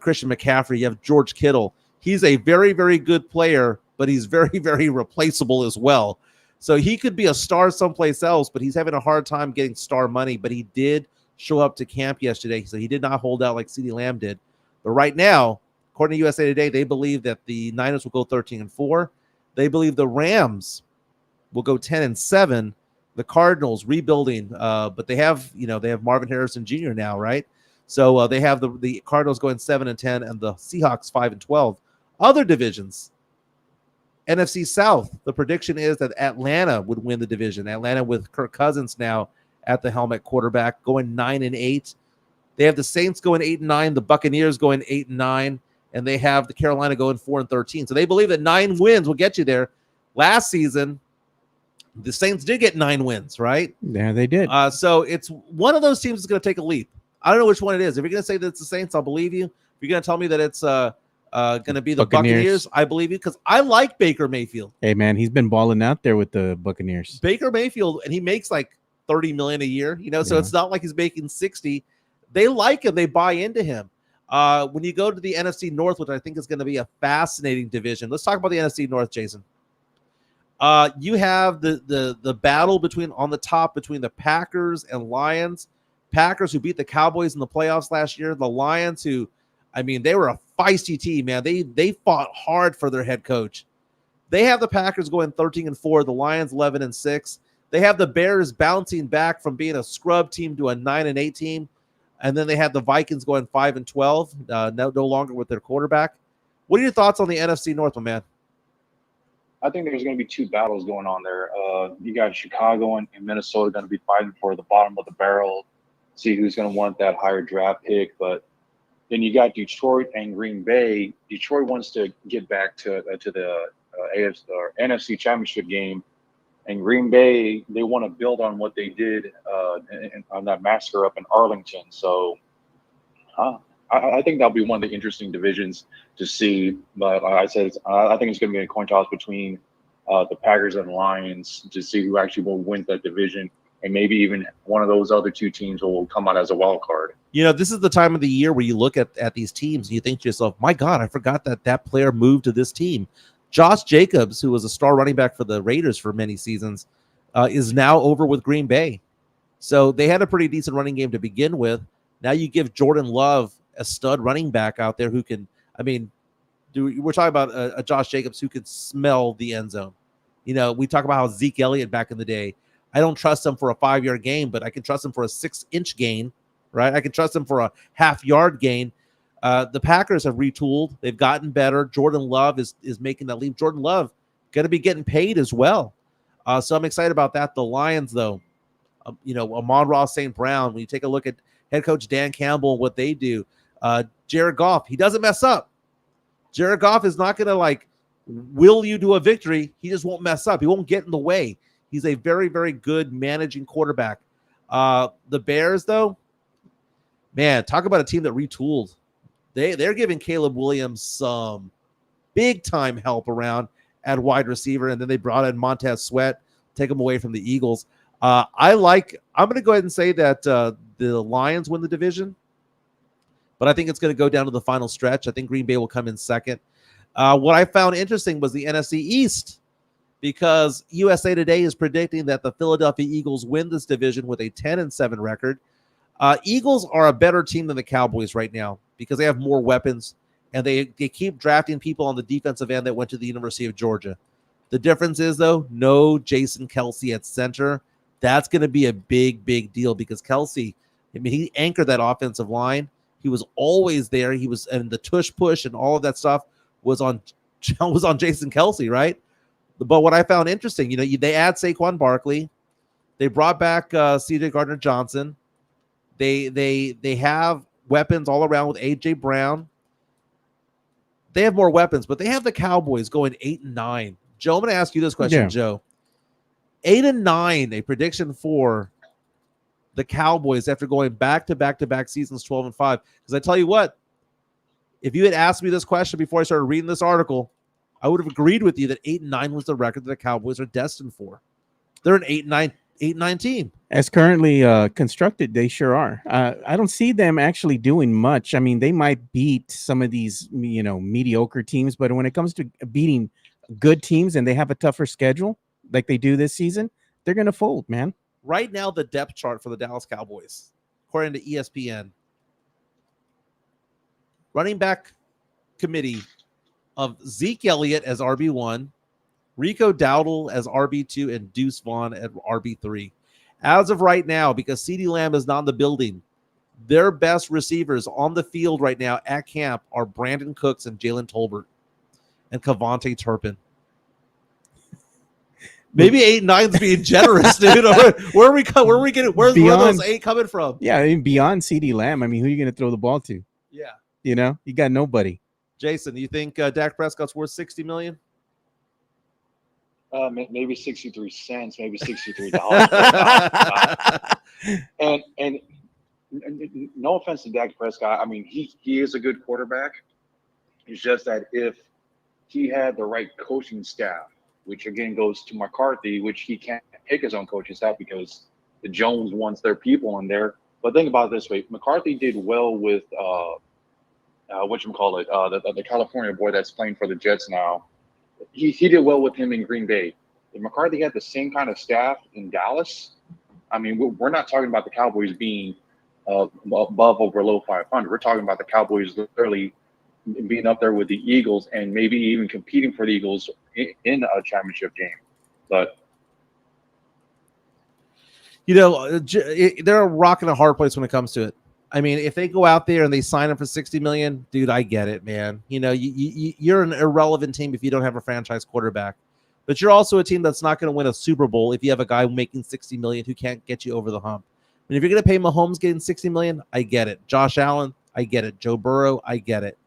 Christian McCaffrey, you have George Kittle. He's a very, very good player, but he's very, very replaceable as well. So he could be a star someplace else, but he's having a hard time getting star money. But he did show up to camp yesterday, so he did not hold out like CeeDee Lamb did. But right now, according to USA Today, they believe that the Niners will go 13-4. They believe the Rams will go 10-7. The Cardinals rebuilding, but they have Marvin Harrison Jr. now, right? So they have the Cardinals going 7-10 and the Seahawks 5-12. Other divisions, NFC South, the prediction is that Atlanta would win the division. Atlanta with Kirk Cousins now at the helmet quarterback going 9-8. They have the Saints going 8-9, the Buccaneers going 8-9, and they have the Carolina going 4-13. So they believe that 9 wins will get you there. Last season, the Saints did get 9 wins, right? Yeah, they did. So it's one of those teams that's going to take a leap. I don't know which one it is. If you're going to say that it's the Saints, I'll believe you. If you're going to tell me that it's going to be the Buccaneers, I believe you, because I like Baker Mayfield. Hey, man, he's been balling out there with the Buccaneers. Baker Mayfield, and he makes like $30 million a year, so it's not like he's making 60. They like him. They buy into him. When you go to the NFC North, which I think is going to be a fascinating division, let's talk about the NFC North, Jason. You have the battle on the top between the Packers and Lions. Packers, who beat the Cowboys in the playoffs last year. The Lions, who, they were a feisty team, man. They fought hard for their head coach. They have the Packers going 13-4, the Lions 11-6. They have the Bears bouncing back from being a scrub team to a 9-8 team. And then they have the Vikings going 5-12, no longer with their quarterback. What are your thoughts on the NFC North, my man? I think there's going to be 2 battles going on there. You got Chicago and Minnesota going to be fighting for the bottom of the barrel, see who's going to want that higher draft pick. But then you got Detroit and Green Bay. Detroit wants to get back to the AFC or NFC Championship game, and Green Bay, they want to build on what they did on that massacre up in Arlington. So I think that'll be one of the interesting divisions to see. But like I said, I think it's going to be a coin toss between the Packers and the Lions to see who actually will win that division. And maybe even one of those other 2 teams will come out as a wild card. This is the time of the year where you look at these teams and you think to yourself, my God, I forgot that player moved to this team. Josh Jacobs, who was a star running back for the Raiders for many seasons, is now over with Green Bay. So they had a pretty decent running game to begin with. Now you give Jordan Love a stud running back out there who can, we're talking about a Josh Jacobs who could smell the end zone. We talk about how Zeke Elliott back in the day, I don't trust him for a 5-yard gain, but I can trust him for a 6-inch gain, right? I can trust him for a half-yard gain. The Packers have retooled. They've gotten better. Jordan Love is making that leap. Jordan Love going to be getting paid as well. So I'm excited about that. The Lions, though, Amon-Ra St. Brown, when you take a look at head coach Dan Campbell and what they do, Jared Goff, he doesn't mess up. Jared Goff is not going to will you to a victory. He just won't mess up. He won't get in the way. He's a very, very good managing quarterback. The Bears, though, man, talk about a team that retooled. They're giving Caleb Williams some big time help around at wide receiver, and then they brought in Montez Sweat, take him away from the Eagles. I'm going to go ahead and say that the Lions win the division, but I think it's going to go down to the final stretch. I think Green Bay will come in second. What I found interesting was the NFC East, because USA Today is predicting that the Philadelphia Eagles win this division with a 10-7 record. Eagles are a better team than the Cowboys right now because they have more weapons, and they keep drafting people on the defensive end that went to the University of Georgia. The difference is, though, no Jason Kelce at center. That's going to be a big, big deal because Kelce, I mean, he anchored that offensive line. He was always there. He was, and the tush push and all of that stuff was on Jason Kelce, right? But what I found interesting, they add Saquon Barkley. They brought back C.J. Gardner-Johnson. They have weapons all around with A.J. Brown. They have more weapons, but they have the Cowboys going 8-9. Joe, I'm going to ask you this question, Joe. 8-9, a prediction for the Cowboys after going back-to-back seasons 12-5. Because I tell you what, if you had asked me this question before I started reading this article, I would have agreed with you that 8-9 was the record that the Cowboys are destined for. They're an 8-9 team. As currently constructed, they sure are. I don't see them actually doing much. I mean, they might beat some of these, mediocre teams, but when it comes to beating good teams and they have a tougher schedule like they do this season, they're going to fold, man. Right now, the depth chart for the Dallas Cowboys, according to ESPN, running back committee of Zeke Elliott as RB1, Rico Dowdle as RB2, and Deuce Vaughn at RB3. As of right now, because CeeDee Lamb is not in the building, their best receivers on the field right now at camp are Brandon Cooks and Jalen Tolbert and Kevontae Turpin. Maybe 8-9 is being generous, dude. Where are we getting? Where are those 8 coming from? Yeah, I mean, beyond CeeDee Lamb, I mean, who are you going to throw the ball to? Yeah, you got nobody. Jason, do you think Dak Prescott's worth $60 million? Maybe 63 cents, maybe $63. And no offense to Dak Prescott, I mean he is a good quarterback. It's just that if he had the right coaching staff, which again goes to McCarthy, which he can't pick his own coaching staff because the Jones wants their people in there. But think about it this way: McCarthy did well with the California boy that's playing for the Jets now. He did well with him in Green Bay. If McCarthy had the same kind of staff in Dallas, I mean, we're not talking about the Cowboys being above or below 500. We're talking about the Cowboys literally being up there with the Eagles and maybe even competing for the Eagles in a championship game. But they're a rock and a hard place when it comes to it. I mean, if they go out there and they sign him for $60 million, dude, I get it, man. You're an irrelevant team if you don't have a franchise quarterback, but you're also a team that's not going to win a Super Bowl if you have a guy making $60 million who can't get you over the hump. I mean, if you're going to pay Mahomes getting $60 million, I get it. Josh Allen, I get it. Joe Burrow, I get it.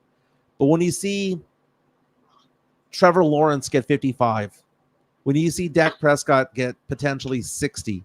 But when you see Trevor Lawrence get 55, when you see Dak Prescott get potentially 60,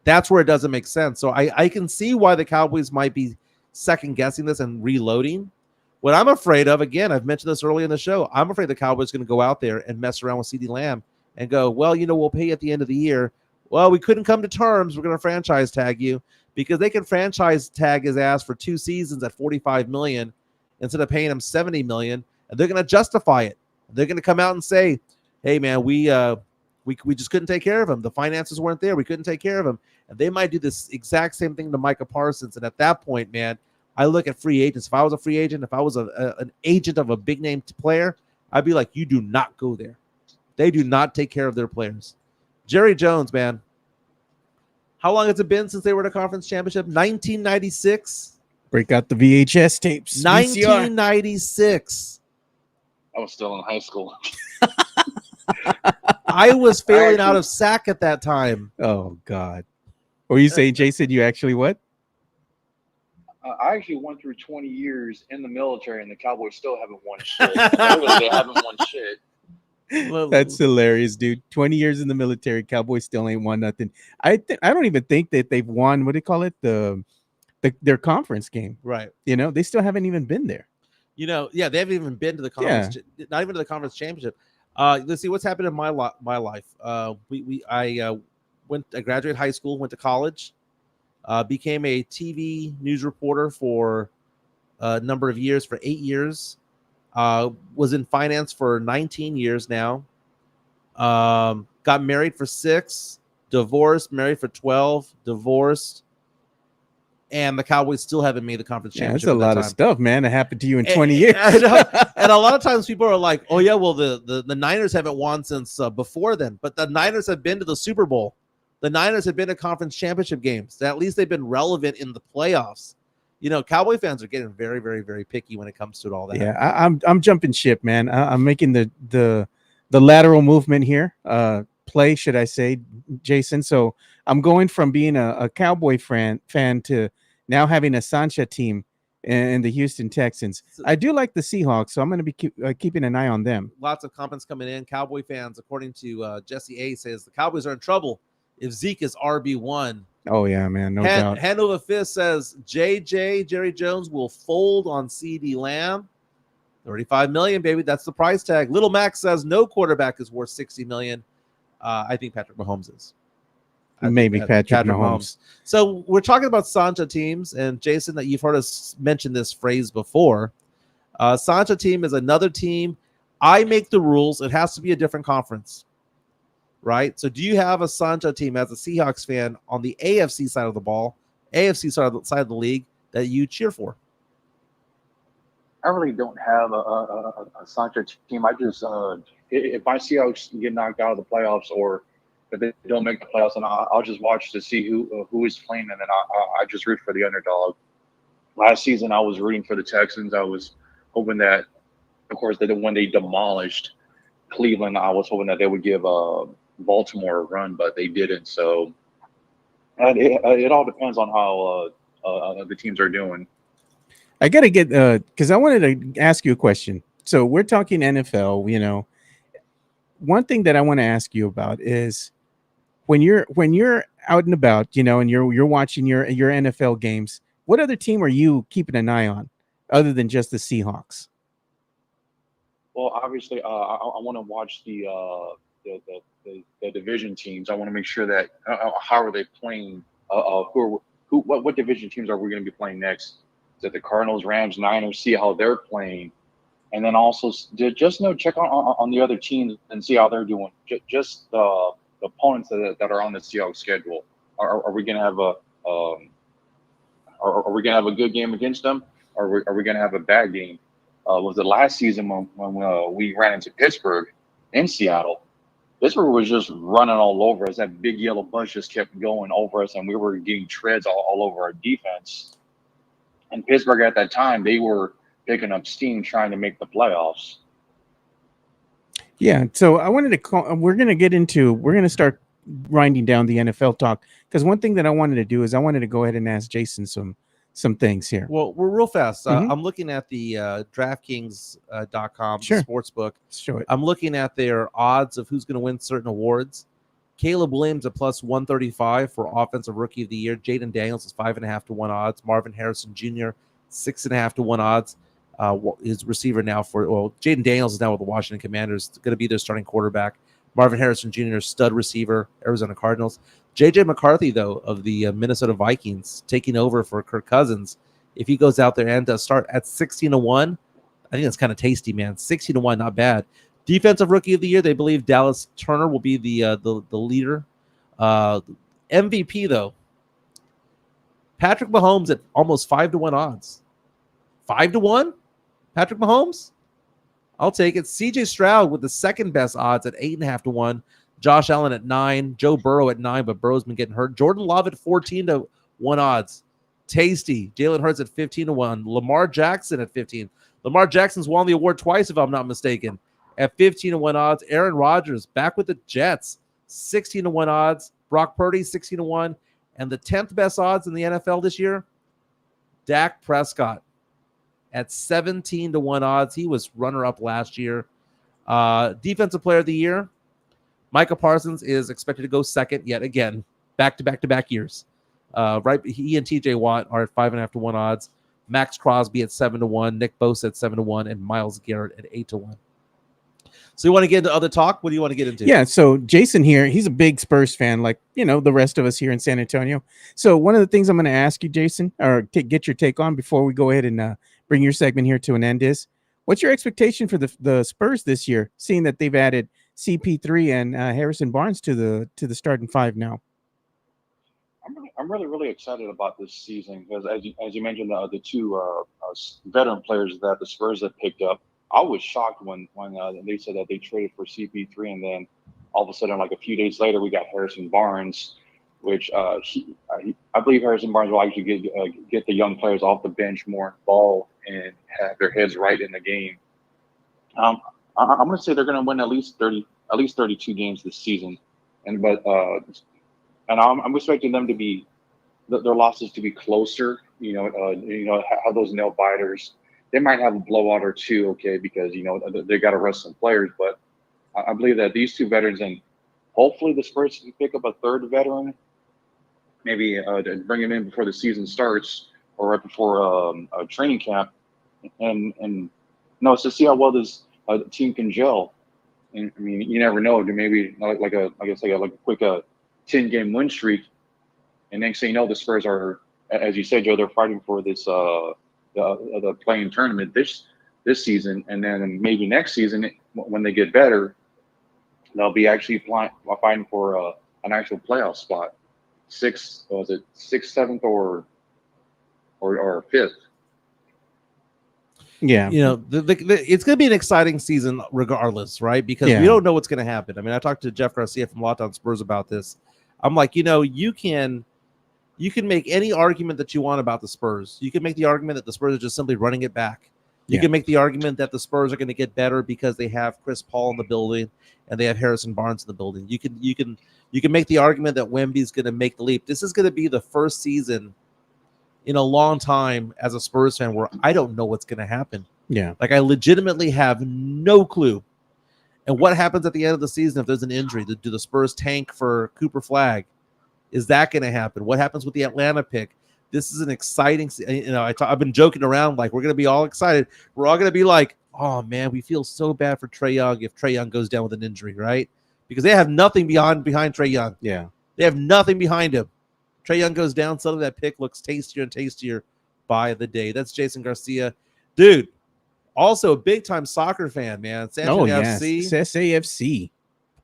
that's where it doesn't make sense. So I can see why the Cowboys might be second guessing this and reloading. What I'm afraid of, again, I've mentioned this early in the show, I'm afraid the Cowboys are going to go out there and mess around with CeeDee Lamb and go, well, we'll pay you at the end of the year. Well, we couldn't come to terms. We're going to franchise tag you, because they can franchise tag his ass for 2 seasons at $45 million instead of paying him $70 million. And they're going to justify it. They're going to come out and say, hey, man, we just couldn't take care of him. The finances weren't there. We couldn't take care of him. And they might do this exact same thing to Micah Parsons. And at that point, man, I look at free agents. If I was a free agent, if I was an agent of a big name player, I'd be like, you do not go there. They do not take care of their players. Jerry Jones, man. How long has it been since they were at a conference championship? 1996. Break out the VHS tapes. 1996. I was still in high school. I was failing out of sack at that time. Oh, God. What were you saying, Jason? You actually what? I actually went through 20 years in the military, and the Cowboys still haven't won shit. They haven't won shit. That's hilarious, dude. 20 years in the military, Cowboys still ain't won nothing. I don't even think that they've won, what do you call it? Their conference game. Right. They still haven't even been there. Yeah, they haven't even been to the conference, not even to the conference championship. Let's see what's happened in my life. I graduated high school, went to college, became a TV news reporter for a number of years, for 8 years. Was in finance for 19 years now. Got married for 6, divorced, married for 12, divorced, and the Cowboys still haven't made the conference championship. That's a lot of stuff, man, that happened to you in 20 years. And a lot of times people are like, oh yeah, well the Niners haven't won since before then, but the Niners have been to the Super Bowl. The Niners have been to conference championship games. At least they've been relevant in the playoffs. Cowboy fans are getting very, very, very picky when it comes to all that. Yeah, I'm jumping ship, man. I'm making the lateral movement here. Play, should I say, Jason? So I'm going from being a Cowboy fan to now having a Sancha team in the Houston Texans. I do like the Seahawks, so I'm going to be keeping an eye on them. Lots of comments coming in. Cowboy fans, according to Jesse A, says the Cowboys are in trouble if Zeke is RB1. Oh, yeah, man, no doubt. Hand over fist says Jerry Jones will fold on CD Lamb. $35 million, baby. That's the price tag. Little Max says no quarterback is worth $60 million. I think Patrick Mahomes is. Maybe Patrick Mahomes. So we're talking about Sancha teams, and Jason, that you've heard us mention this phrase before. Sancha team is another team. I make the rules. It has to be a different conference, right? So do you have a Sancha team as a Seahawks fan on the AFC side of the ball, AFC side of the league that you cheer for? I really don't have a Sancha team. I just if my Seahawks get knocked out of the playoffs, or if they don't make the playoffs, and I'll just watch to see who is playing, and then I just root for the underdog. Last season, I was rooting for the Texans. I was hoping that, of course, that when they demolished Cleveland, I was hoping that they would give Baltimore a run, but they didn't. So it all depends on how the teams are doing. I got to get because I wanted to ask you a question. So we're talking NFL, One thing that I want to ask you about is when you're out and about, and you're watching your NFL games, what other team are you keeping an eye on other than just the Seahawks? Well, obviously, I want to watch the division teams. I want to make sure that how are they playing? What division teams are we going to be playing next? Is it the Cardinals, Rams, Niners? See how they're playing, and then also just check on the other teams and see how they're doing. Just the opponents that are on the Seahawks schedule. Are we going to have are we going to have a good game against them, or are we going to have a bad game? Was it last season when we ran into Pittsburgh in Seattle? Pittsburgh was just running all over us. That big yellow bus just kept going over us, and we were getting treads all over our defense. And Pittsburgh at that time, they were picking up steam trying to make the playoffs. Yeah, so I wanted to call. We're going to start winding down the NFL talk, because one thing that I wanted to do is I wanted to go ahead and ask Jason some things here. Well, we're real fast. I'm looking at the DraftKings.com sportsbook. Show it. I'm looking at their odds of who's going to win certain awards. Caleb Williams at plus 135 for Offensive Rookie of the Year. Jaden Daniels is 5.5 to 1 odds. Marvin Harrison Jr. 6.5 to 1 odds. His receiver now Jaden Daniels is now with the Washington Commanders. Going to be their starting quarterback. Marvin Harrison Jr. stud receiver, Arizona Cardinals. J.J. McCarthy, though, of the Minnesota Vikings, taking over for Kirk Cousins. If he goes out there and does start at 16 to 1, I think that's kind of tasty, man. 16 to 1, not bad. Defensive Rookie of the Year, they believe Dallas Turner will be the leader. MVP, though, Patrick Mahomes at almost 5 to 1 odds. 5 to 1? Patrick Mahomes? I'll take it. CJ Stroud with the second best odds at 8.5 to 1. Josh Allen at 9. Joe Burrow at 9, but Burrow's been getting hurt. Jordan Love at 14 to 1 odds. Tasty. Jalen Hurts at 15 to 1. Lamar Jackson at 15. Lamar Jackson's won the award twice, if I'm not mistaken. At 15 to 1 odds. Aaron Rodgers back with the Jets. 16 to 1 odds. Brock Purdy, 16 to 1. And the 10th best odds in the NFL this year, Dak Prescott at 17 to 1 odds. He was runner-up last year. Defensive Player of the Year, Micah Parsons is expected to go second yet again, back-to-back years. Right, he and TJ Watt are at 5.5 to 1 odds. Max Crosby at 7-1, Nick Bosa at 7-1, and Myles Garrett at 8-1. So you want to get into other talk? What do you want to get into? Yeah, so Jason here, he's a big Spurs fan, like, the rest of us here in San Antonio. So one of the things I'm going to ask you, Jason, or get your take on before we go ahead and bring your segment here to an end is, what's your expectation for the Spurs this year, seeing that they've added CP3 and Harrison Barnes to the starting five now? I'm really excited about this season because as you mentioned, the two veteran players that the Spurs have picked up. I was shocked when they said that they traded for CP3, and then all of a sudden, like a few days later, we got Harrison Barnes, which I believe Harrison Barnes will actually get the young players off the bench more involved and have their heads right in the game. I'm going to say they're going to win at least 32 games this season, and I'm expecting them to be their losses to be closer. Have those nail biters. They might have a blowout or two, okay, because they got to rest some players. But I believe that these two veterans, and hopefully the Spurs can pick up a third veteran, maybe bring him in before the season starts or right before a training camp, and it's to see how well this team can gel. And I mean, you never know. Maybe like a quick 10-game win streak, and next thing you know, the Spurs are, as you said, Joe, they're fighting for this the playing tournament this season, and then maybe next season when they get better, they'll be actually fighting for an actual playoff spot, sixth, 7th, or fifth. Yeah, it's going to be an exciting season regardless, right? Because we don't know what's going to happen. I mean, I talked to Jeff Garcia from Locked On Spurs about this. I'm like, you can make any argument that you want about the Spurs. You can make the argument that the Spurs are just simply running it back. You can make the argument that the Spurs are going to get better because they have Chris Paul in the building and they have Harrison Barnes in the building. You can make the argument that Wemby's going to make the leap. This is going to be the first season in a long time as a Spurs fan where I don't know what's going to happen. Yeah. Like I legitimately have no clue. And what happens at the end of the season if there's an injury? Do the Spurs tank for Cooper Flagg? Is that going to happen? What happens with the Atlanta pick? This is an exciting, I've been joking around like we're going to be all excited. We're all going to be like, oh man, we feel so bad for Trae Young if Trae Young goes down with an injury, right? Because they have nothing behind Trae Young. Yeah. They have nothing behind him. Trae Young goes down, suddenly that pick looks tastier and tastier by the day. That's Jason Garcia. Dude, also a big-time soccer fan, man. San Antonio FC. SAFC.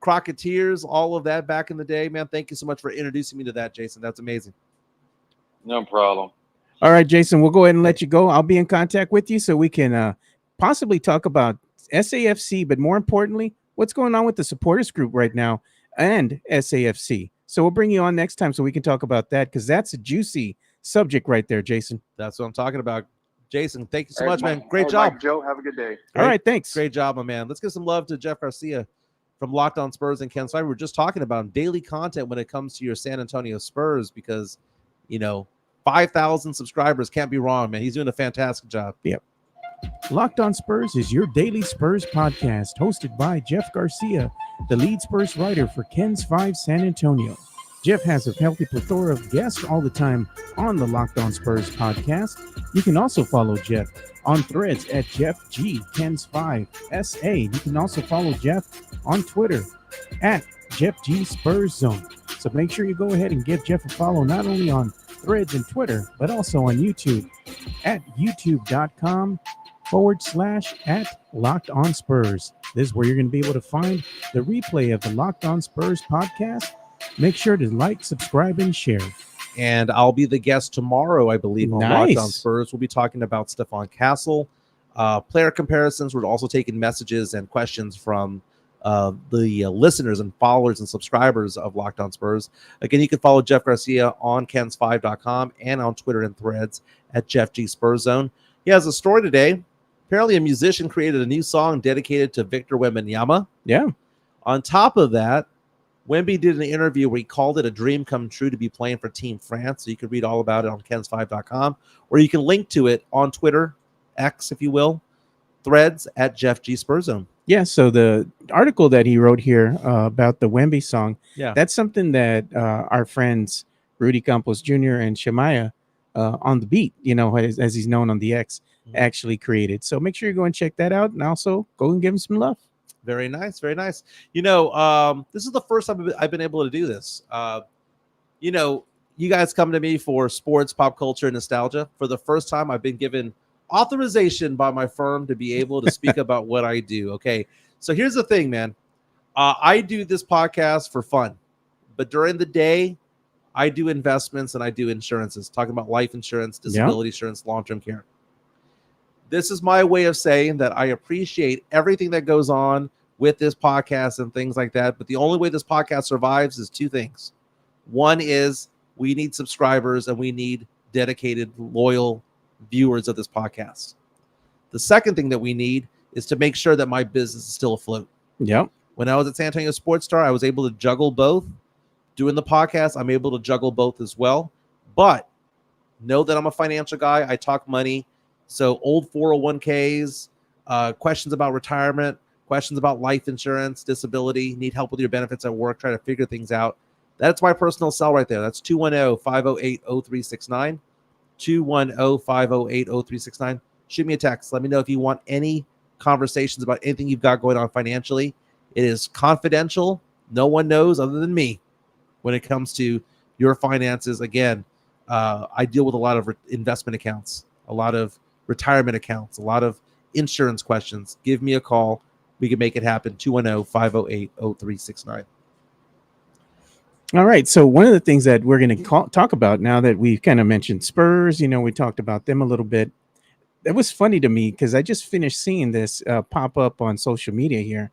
Crocketeers, all of that back in the day, man. Thank you so much for introducing me to that, Jason. That's amazing. No problem. All right, Jason, we'll go ahead and let you go. I'll be in contact with you so we can possibly talk about SAFC, but more importantly, what's going on with the supporters group right now and SAFC. So we'll bring you on next time so we can talk about that because that's a juicy subject right there, Jason. That's what I'm talking about. Jason, thank you so much, Mike, man. Great job. Mike, Joe, have a good day. All right, thanks. Great job, my man. Let's give some love to Jeff Garcia from Locked On Spurs and Ken. So we were just talking about daily content when it comes to your San Antonio Spurs because, 5,000 subscribers can't be wrong, man. He's doing a fantastic job. Yep. Locked On Spurs is your daily Spurs podcast hosted by Jeff Garcia, the lead Spurs writer for Ken's 5 San Antonio. Jeff has a healthy plethora of guests all the time on the Locked On Spurs podcast. You can also follow Jeff on threads at Jeff G Ken's 5 SA. You can also follow Jeff on Twitter at Jeff G Spurs Zone. So make sure you go ahead and give Jeff a follow not only on threads and Twitter, but also on YouTube at youtube.com/@Locked On Spurs. This is where you're going to be able to find the replay of the Locked On Spurs podcast. Make sure to like, subscribe, and share. And I'll be the guest tomorrow, I believe, on Nice. Locked On Spurs. We'll be talking about Stephon Castle, player comparisons. We're also taking messages and questions from the listeners and followers and subscribers of Locked On Spurs. Again, you can follow Jeff Garcia on Kens5.com and on Twitter and threads at Jeff G Spurs Zone. He has a story today. Apparently, a musician created a new song dedicated to Victor Wembanyama. Yeah. On top of that, Wemby did an interview where he called it a dream come true to be playing for Team France. So you can read all about it on Kens5.com, or you can link to it on Twitter, X, if you will, threads at Jeff G Spurs Zone. Yeah, so the article that he wrote here about the Wemby song, Yeah. that's something that our friends Rudy Campos Jr. and Shemaya on the beat, as he's known on the X, actually created. So make sure you go and check that out, and also go and give him some love. Very nice, very nice. This is the first time I've been able to do this. You guys come to me for sports, pop culture, and nostalgia. For the first time, I've been given authorization by my firm to be able to speak about what I do. Okay, so here's the thing, man. I do this podcast for fun, but during the day, I do investments and I do insurances, talking about life insurance, disability insurance, long-term care. This is my way of saying that I appreciate everything that goes on with this podcast and things like that. But the only way this podcast survives is two things. One is we need subscribers and we need dedicated, loyal viewers of this podcast. The second thing that we need is to make sure that my business is still afloat. Yep. When I was at San Antonio Sports Star, I was able to juggle both. Doing the podcast, I'm able to juggle both as well. But know that I'm a financial guy. I talk money. So old 401ks, questions about retirement, questions about life insurance, disability, need help with your benefits at work, try to figure things out. That's my personal cell right there. That's 210-508-0369. 210-508-0369. Shoot me a text. Let me know if you want any conversations about anything you've got going on financially. It is confidential. No one knows other than me when it comes to your finances. Again, I deal with a lot of investment accounts, a lot of retirement accounts, a lot of insurance questions. Give me a call. We can make it happen. 210-508-0369. All right. So one of the things that we're going to talk about now that we've kind of mentioned Spurs, we talked about them a little bit. That was funny to me because I just finished seeing this pop up on social media here.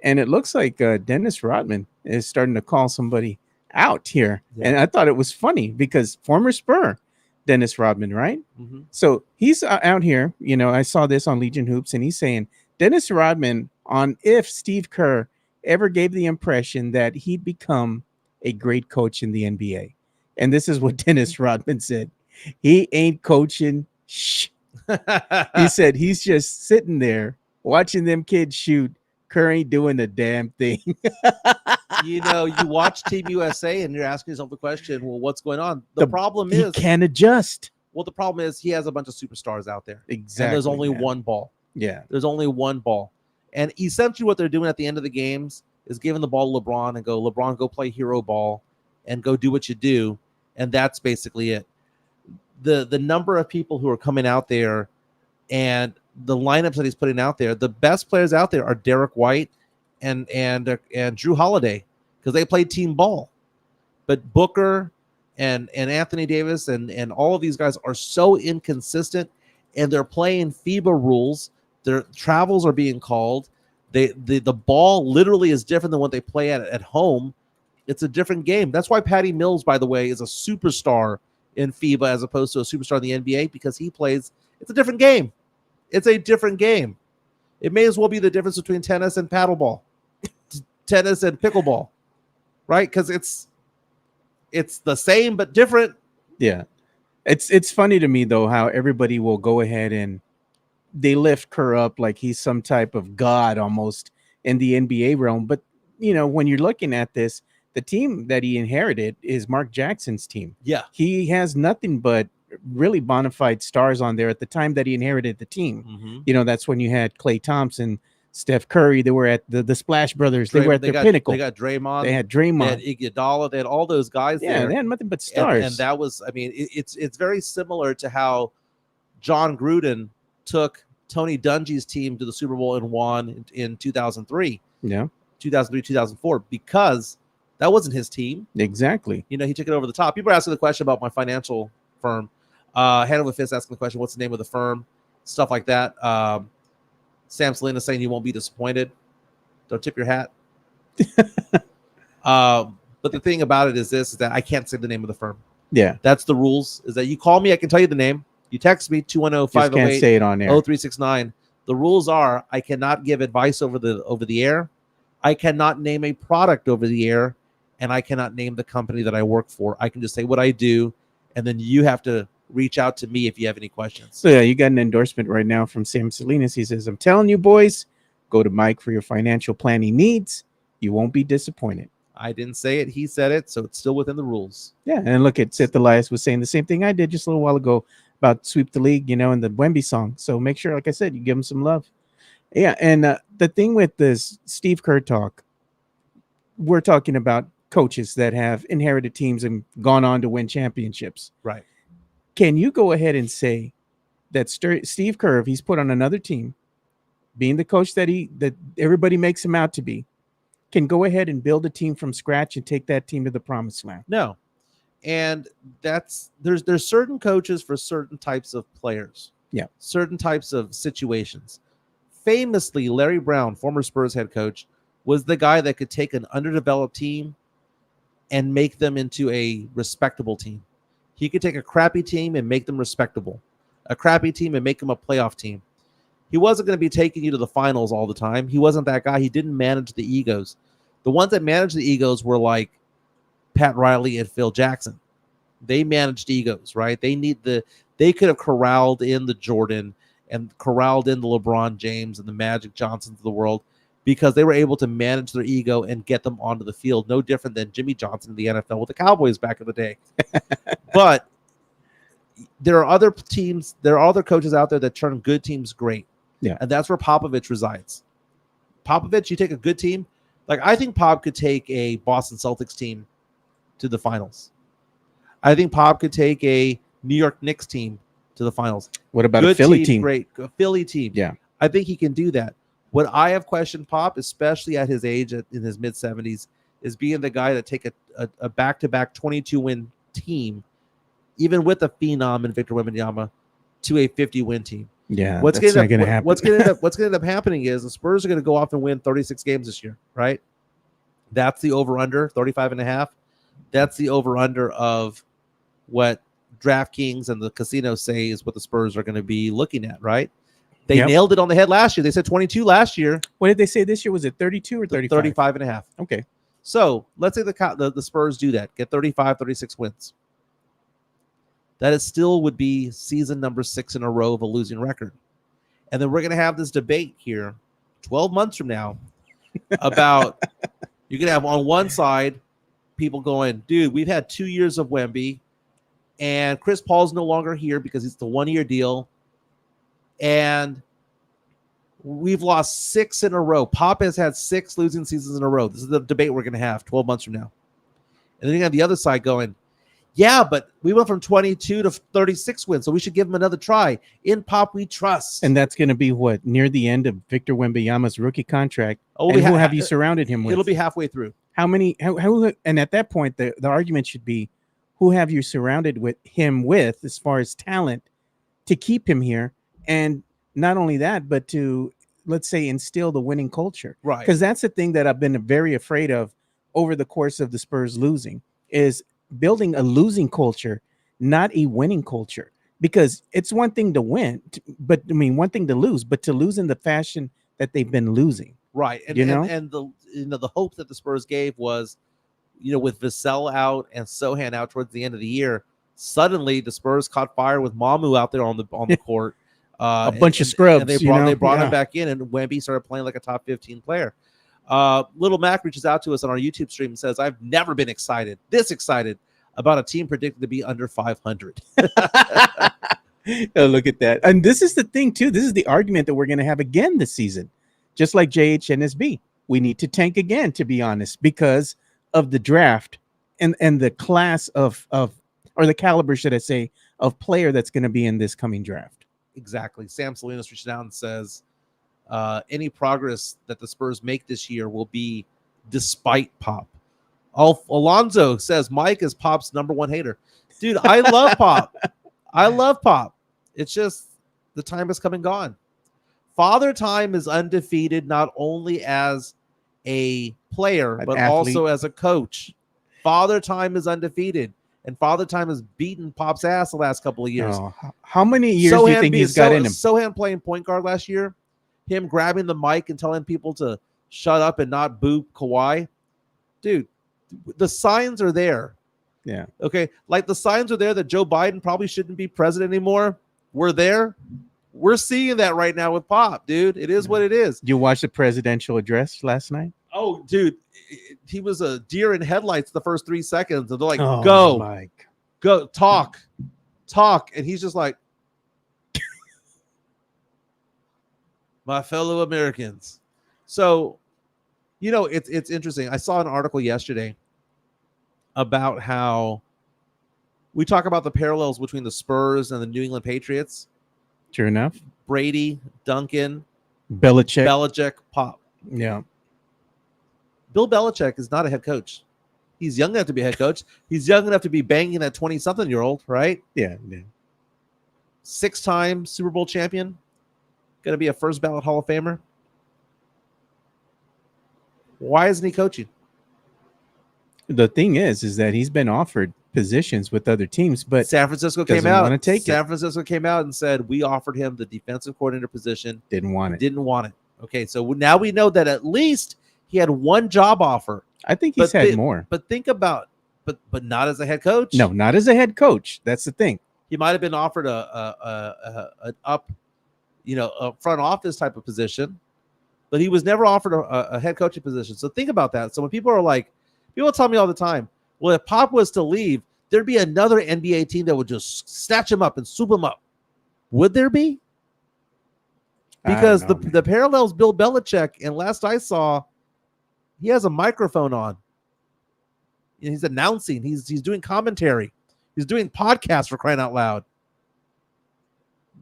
And it looks like Dennis Rodman is starting to call somebody out here. Yeah. And I thought it was funny because former Spur, Dennis Rodman, right? Mm-hmm. So he's out here. I saw this on Legion Hoops, and he's saying Dennis Rodman on if Steve Kerr ever gave the impression that he'd become a great coach in the NBA. And this is what Dennis Rodman said. He ain't coaching. Shh. He said he's just sitting there watching them kids shoot. Kerr ain't doing a damn thing. You watch Team USA and you're asking yourself the question, well, what's going on? The problem is he can't adjust. Well, the problem is he has a bunch of superstars out there. Exactly. And there's only one ball. Yeah. There's only one ball. And essentially what they're doing at the end of the games is giving the ball to LeBron and go, LeBron, go play hero ball and go do what you do. And that's basically it. The number of people who are coming out there and the lineups that he's putting out there, the best players out there are Derek White and Drew Holiday because they play team ball. But Booker and Anthony Davis and all of these guys are so inconsistent, and they're playing FIBA rules. Their travels are being called. The ball literally is different than what they play at home. It's a different game. That's why Patty Mills, by the way, is a superstar in FIBA as opposed to a superstar in the NBA because he plays. It's a different game. It's a different game. It may as well be the difference between tennis and paddleball, tennis and pickleball, right? Because it's the same but different. Yeah, it's funny to me though how everybody will go ahead and they lift Kerr up like he's some type of god almost in the NBA realm. But when you're looking at this, the team that he inherited is Mark Jackson's team. Yeah, he has nothing but really bona fide stars on there at the time that he inherited the team. Mm-hmm. That's when you had Klay Thompson, Steph Curry. They were at the Splash Brothers. They were at their pinnacle. They got Draymond. They had Draymond. They had Iguodala. They had all those guys there. Yeah, they had nothing but stars. And that was, it's very similar to how John Gruden took Tony Dungy's team to the Super Bowl and won in 2003. Yeah. 2003, 2004, because that wasn't his team. Exactly. He took it over the top. People are asking the question about my financial firm. Hanover Fist asking the question, what's the name of the firm? Stuff like that. Sam Salinas saying you won't be disappointed. Don't tip your hat. But the thing about it is that I can't say the name of the firm. Yeah. That's the rules, is that you call me, I can tell you the name. You text me, 210-508-0369. Can't say it on there. The rules are I cannot give advice over the air. I cannot name a product over the air. And I cannot name the company that I work for. I can just say what I do. And then you have to reach out to me if you have any questions. So yeah, you got an endorsement right now from Sam Salinas. He says, I'm telling you boys, go to Mike for your financial planning needs. You won't be disappointed. I didn't say it. He said it, so it's still within the rules. Yeah, and look at Seth Elias was saying the same thing I did just a little while ago about sweep the league, in the Wemby song. So make sure, like I said, you give him some love. Yeah, and the thing with this Steve Kerr talk, we're talking about coaches that have inherited teams and gone on to win championships. Right. Can you go ahead and say that Steve Kerr, if he's put on another team, being the coach that everybody makes him out to be, can go ahead and build a team from scratch and take that team to the promised land? No. And there's certain coaches for certain types of players. Yeah. Certain types of situations. Famously, Larry Brown, former Spurs head coach, was the guy that could take an underdeveloped team and make them into a respectable team. He could take a crappy team and make them respectable. A crappy team and make them a playoff team. He wasn't going to be taking you to the finals all the time. He wasn't that guy. He didn't manage the egos. The ones that managed the egos were like Pat Riley and Phil Jackson. They managed egos, right? They could have corralled in the Jordan and corralled in the LeBron James and the Magic Johnsons of the world because they were able to manage their ego and get them onto the field. No different than Jimmy Johnson in the NFL with the Cowboys back in the day. But there are other teams, there are other coaches out there that turn good teams great. Yeah. And that's where Popovich resides. Popovich, you take a good team. Like, I think Pop could take a Boston Celtics team to the finals. I think Pop could take a New York Knicks team to the finals. What about a Philly team? Great. A Philly team. Yeah. I think he can do that. What I have questioned Pop, especially at his age, in his mid-70s, is being the guy that take a back-to-back 22-win team, even with a phenom in Victor Wembanyama, to a 50-win team. Yeah, what's that's going not going to happen. What's going to end up happening is the Spurs are going to go off and win 36 games this year, right? That's the over-under, 35.5. That's the over-under of what DraftKings and the casinos say is what the Spurs are going to be looking at, right? They nailed it on the head last year. They said 22 last year. What did they say this year? Was it 32 or 35? 35.5. Okay. So let's say the Spurs do that, get 35, 36 wins. That is still would be season number 6 in a row of a losing record. And then we're going to have this debate here 12 months from now about you're going to have on one side people going, dude, we've had 2 years of Wemby and Chris Paul's no longer here because it's the 1-year deal. And we've lost 6 in a row. Pop has had 6 losing seasons in a row. This is the debate we're going to have 12 months from now. And then you have the other side going, yeah, but we went from 22 to 36 wins, so we should give him another try. In Pop, we trust. And that's going to be what? Near the end of Victor Wembanyama's rookie contract. Oh, and who have you surrounded him with? It'll be halfway through. How many? How? And at that point, the argument should be, who have you surrounded him with as far as talent to keep him here? And not only that, but to, let's say, instill the winning culture. Right. Because that's the thing that I've been very afraid of over the course of the Spurs losing is building a losing culture, not a winning culture. Because it's one thing to win, but I mean, one thing to lose, but to lose in the fashion that they've been losing. Right. And the hope that the Spurs gave was, with Vassell out and Sohan out towards the end of the year, suddenly the Spurs caught fire with Mamu out there on the court. A bunch of scrubs. And they brought him back in, and Wemby started playing like a top 15 player. Little Mac reaches out to us on our YouTube stream and says, I've never been this excited about a team predicted to be under 500. Oh, look at that. And this is the thing, too. This is the argument that we're going to have again this season. Just like JHNSB. We need to tank again, to be honest, because of the draft and the class of or the caliber, should I say, of player that's going to be in this coming draft. Exactly. Sam Salinas reached out and says, any progress that the Spurs make this year will be despite Pop. Alonzo says Mike is Pop's number 1 hater. Dude, I love Pop. I love Pop. It's just the time has come and gone. Father Time is undefeated not only as a player, but also as a coach. Father Time is undefeated. And Father Time has beaten Pop's ass the last couple of years. Oh, how many years do you think he's got in him? Sohan playing point guard last year, him grabbing the mic and telling people to shut up and not boo Kawhi. Dude, the signs are there. Yeah. Okay. Like the signs are there that Joe Biden probably shouldn't be president anymore. We're there. We're seeing that right now with Pop, dude. It is what it is. You watched the presidential address last night? Oh, dude, he was a deer in headlights the first 3 seconds. And they're like, Oh, go, Mike. go, talk. And he's just like, my fellow Americans. So, it's interesting. I saw an article yesterday about how we talk about the parallels between the Spurs and the New England Patriots. True enough. Brady, Duncan, Belichick. Pop. Yeah. Bill Belichick is not a head coach. He's young enough to be a head coach. He's young enough to be banging that 20-something-year-old, right? Yeah. 6-time Super Bowl champion. Going to be a first ballot Hall of Famer. Why isn't he coaching? The thing is that he's been offered positions with other teams, but San Francisco came doesn't out. wanna take San Francisco came out and said, we offered him the defensive coordinator position. didn't want it. Didn't want it. Okay, so now we know that at least he had one job offer. I think he's had more. But think about, but not as a head coach. No, not as a head coach. That's the thing. He might have been offered an up, a front office type of position, but he was never offered a head coaching position. So think about that. So when people are like, people tell me all the time, well, if Pop was to leave, there'd be another NBA team that would just snatch him up and swoop him up. Would there be? Because the parallels Bill Belichick, and last I saw, he has a microphone on. He's announcing. He's doing commentary. He's doing podcasts, for crying out loud.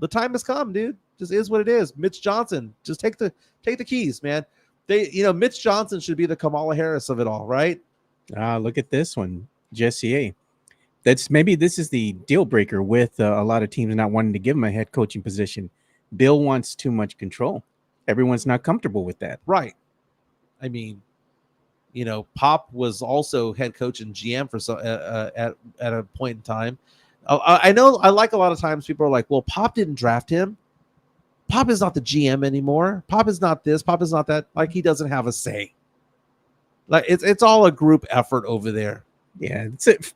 The time has come, dude. Just is what it is. Mitch Johnson, just take the keys, man. Mitch Johnson should be the Kamala Harris of it all, right? Look at this one, Jesse A. This is the deal breaker with a lot of teams not wanting to give him a head coaching position. Bill wants too much control. Everyone's not comfortable with that. Right. I mean, Pop was also head coach and GM for at a point in time. I know. I like a lot of times people are like, "Well, Pop didn't draft him. Pop is not the GM anymore. Pop is not this. Pop is not that. Like he doesn't have a say. Like it's all a group effort over there." Yeah,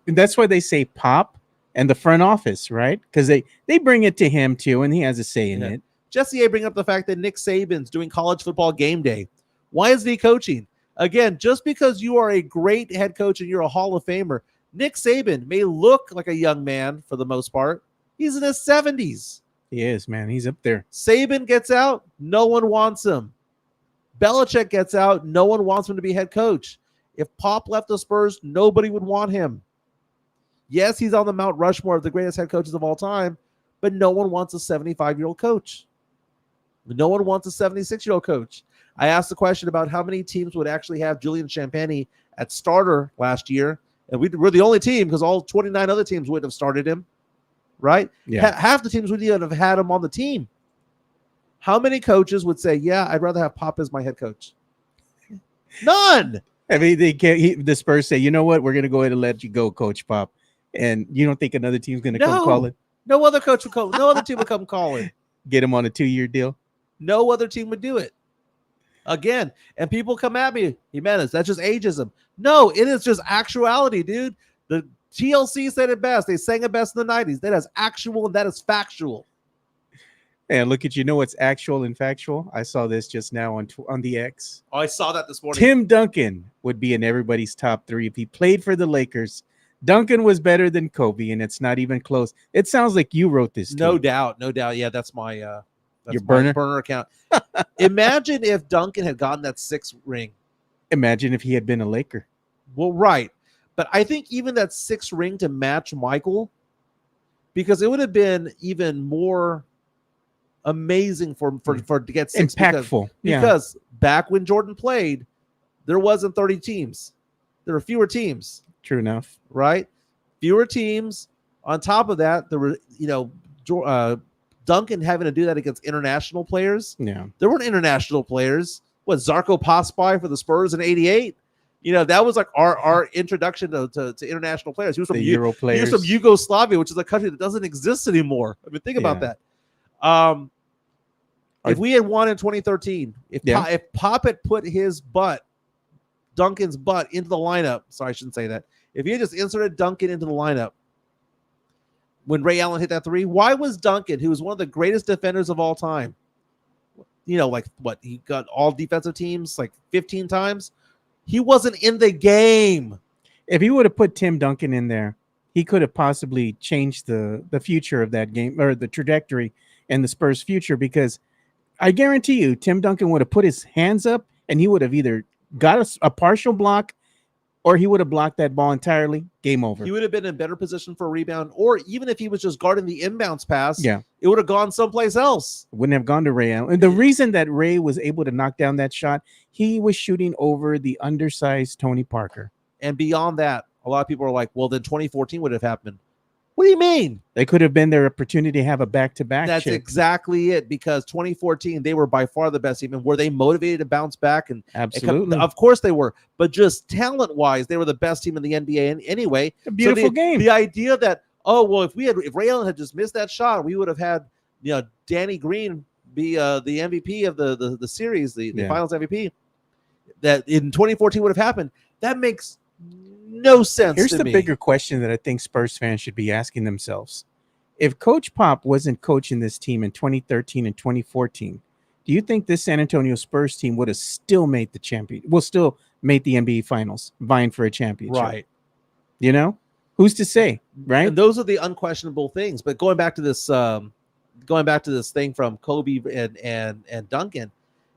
that's why they say Pop and the front office, right? Because they bring it to him too, and he has a say in it. Jesse A. bring up the fact that Nick Saban's doing college football game day. Why isn't he coaching? Again, just because you are a great head coach and you're a Hall of Famer, Nick Saban may look like a young man for the most part. He's in his 70s. He is, man. He's up there. Saban gets out, no one wants him. Belichick gets out, no one wants him to be head coach. If Pop left the Spurs, nobody would want him. Yes, he's on the Mount Rushmore of the greatest head coaches of all time, but no one wants a 75-year-old coach. No one wants a 76-year-old coach. I asked the question about how many teams would actually have Julian Champagny at starter last year, and we're the only team because all 29 other teams wouldn't have started him, right? Yeah. Half the teams wouldn't even have had him on the team. How many coaches would say, yeah, I'd rather have Pop as my head coach? None. I mean, the Spurs say, you know what? We're going to go ahead and let you go, Coach Pop. And you don't think another team's going to come call it? No other coach would call. No other team would come calling. Get him on a 2-year deal? No other team would do it. Again, and people come at me, Jimenez, that's just ageism. No, it is just actuality, dude. The TLC said it best. They sang it best in the 90s. That is actual and that is factual. And look at, what's actual and factual? I saw this just now on the X. Oh, I saw that this morning. Tim Duncan would be in everybody's top 3 if he played for the Lakers. Duncan was better than Kobe, and it's not even close. It sounds like you wrote this. No doubt. Yeah, that's my your burner account. Imagine if Duncan had gotten that 6th ring. Imagine if he had been a Laker. Well, right. But I think even that 6th ring to match Michael, because it would have been even more amazing for to get 6 impactful. Because back when Jordan played, there wasn't 30 teams. There were fewer teams. True enough. Right? Fewer teams. On top of that, there were, Duncan having to do that against international players. Yeah. There weren't international players. What, Zarko Paspai for the Spurs in 88? That was like our introduction to international players. He was from Euro players. He was from Yugoslavia, which is a country that doesn't exist anymore. I mean, think about that. If we had won in 2013, if Pop had put Duncan's butt into the lineup, sorry, I shouldn't say that. If he had just inserted Duncan into the lineup when Ray Allen hit that 3, why was Duncan, who was one of the greatest defenders of all time, like what, he got all defensive teams like 15 times? He wasn't in the game. If he would have put Tim Duncan in there, he could have possibly changed the future of that game, or the trajectory and the Spurs' future, because I guarantee you Tim Duncan would have put his hands up and he would have either got a partial block or he would have blocked that ball entirely. Game over. He would have been in better position for a rebound, or even if he was just guarding the inbounds pass, Yeah. it would have gone someplace else. Wouldn't have gone to Ray Allen. And the reason that Ray was able to knock down that shot, he was shooting over the undersized Tony Parker. And beyond that, a lot of people are like, well, then 2014 would have happened. What do you mean? They could have been their opportunity to have a back-to-back. That's chip. exactly it, because 2014, they were by far the best team. And were they motivated to bounce back? And Absolutely. of course they were. But just talent-wise, they were the best team in the NBA anyway. A beautiful game. The idea that, oh, well, if Ray Allen had just missed that shot, we would have had, Danny Green be the MVP of the series, the finals MVP, that in 2014 would have happened. That makes no sense. Here's to the me. bigger question that I think Spurs fans should be asking themselves. If Coach Pop wasn't coaching this team in 2013 and 2014, do you think this San Antonio Spurs team would have still made the still made the NBA Finals, vying for a championship? Right. Who's to say, right? And those are the unquestionable things. But going back to this thing from Kobe and Duncan,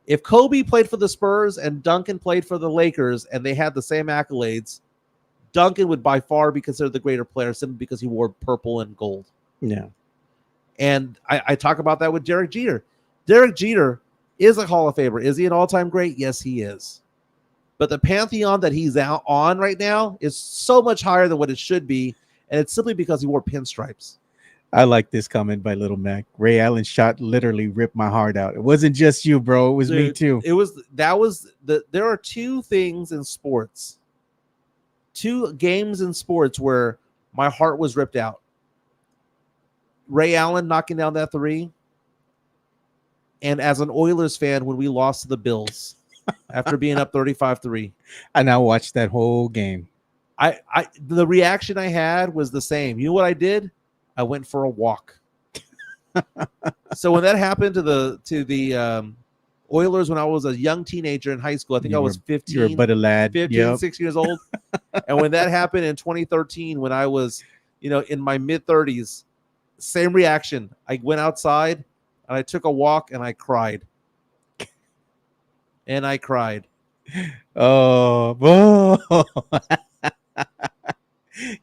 if Kobe played for the Spurs and Duncan played for the Lakers and they had the same accolades, Duncan would by far be considered the greater player simply because he wore purple and gold. Yeah. And I talk about that with Derek Jeter. Derek Jeter is a Hall of Famer. Is he an all-time great? Yes, he is. But the pantheon that he's out on right now is so much higher than what it should be, and it's simply because he wore pinstripes. I like this comment by Little Mac. Ray Allen's shot literally ripped my heart out. It wasn't just you, bro. It was me too. There are two things in sports, two games in sports where my heart was ripped out. Ray Allen knocking down that three, and as an Oilers fan when we lost to the Bills after being up 35-3. I now watched that whole game. The reaction I had was the same. You know what I did? I went for a walk. So when that happened to the Oilers when I was a young teenager in high school, I think I was 15. You're but a lad. 15, 6 years old. And when that happened in 2013, when I was, in my mid-30s, same reaction. I went outside and I took a walk and I cried. Oh.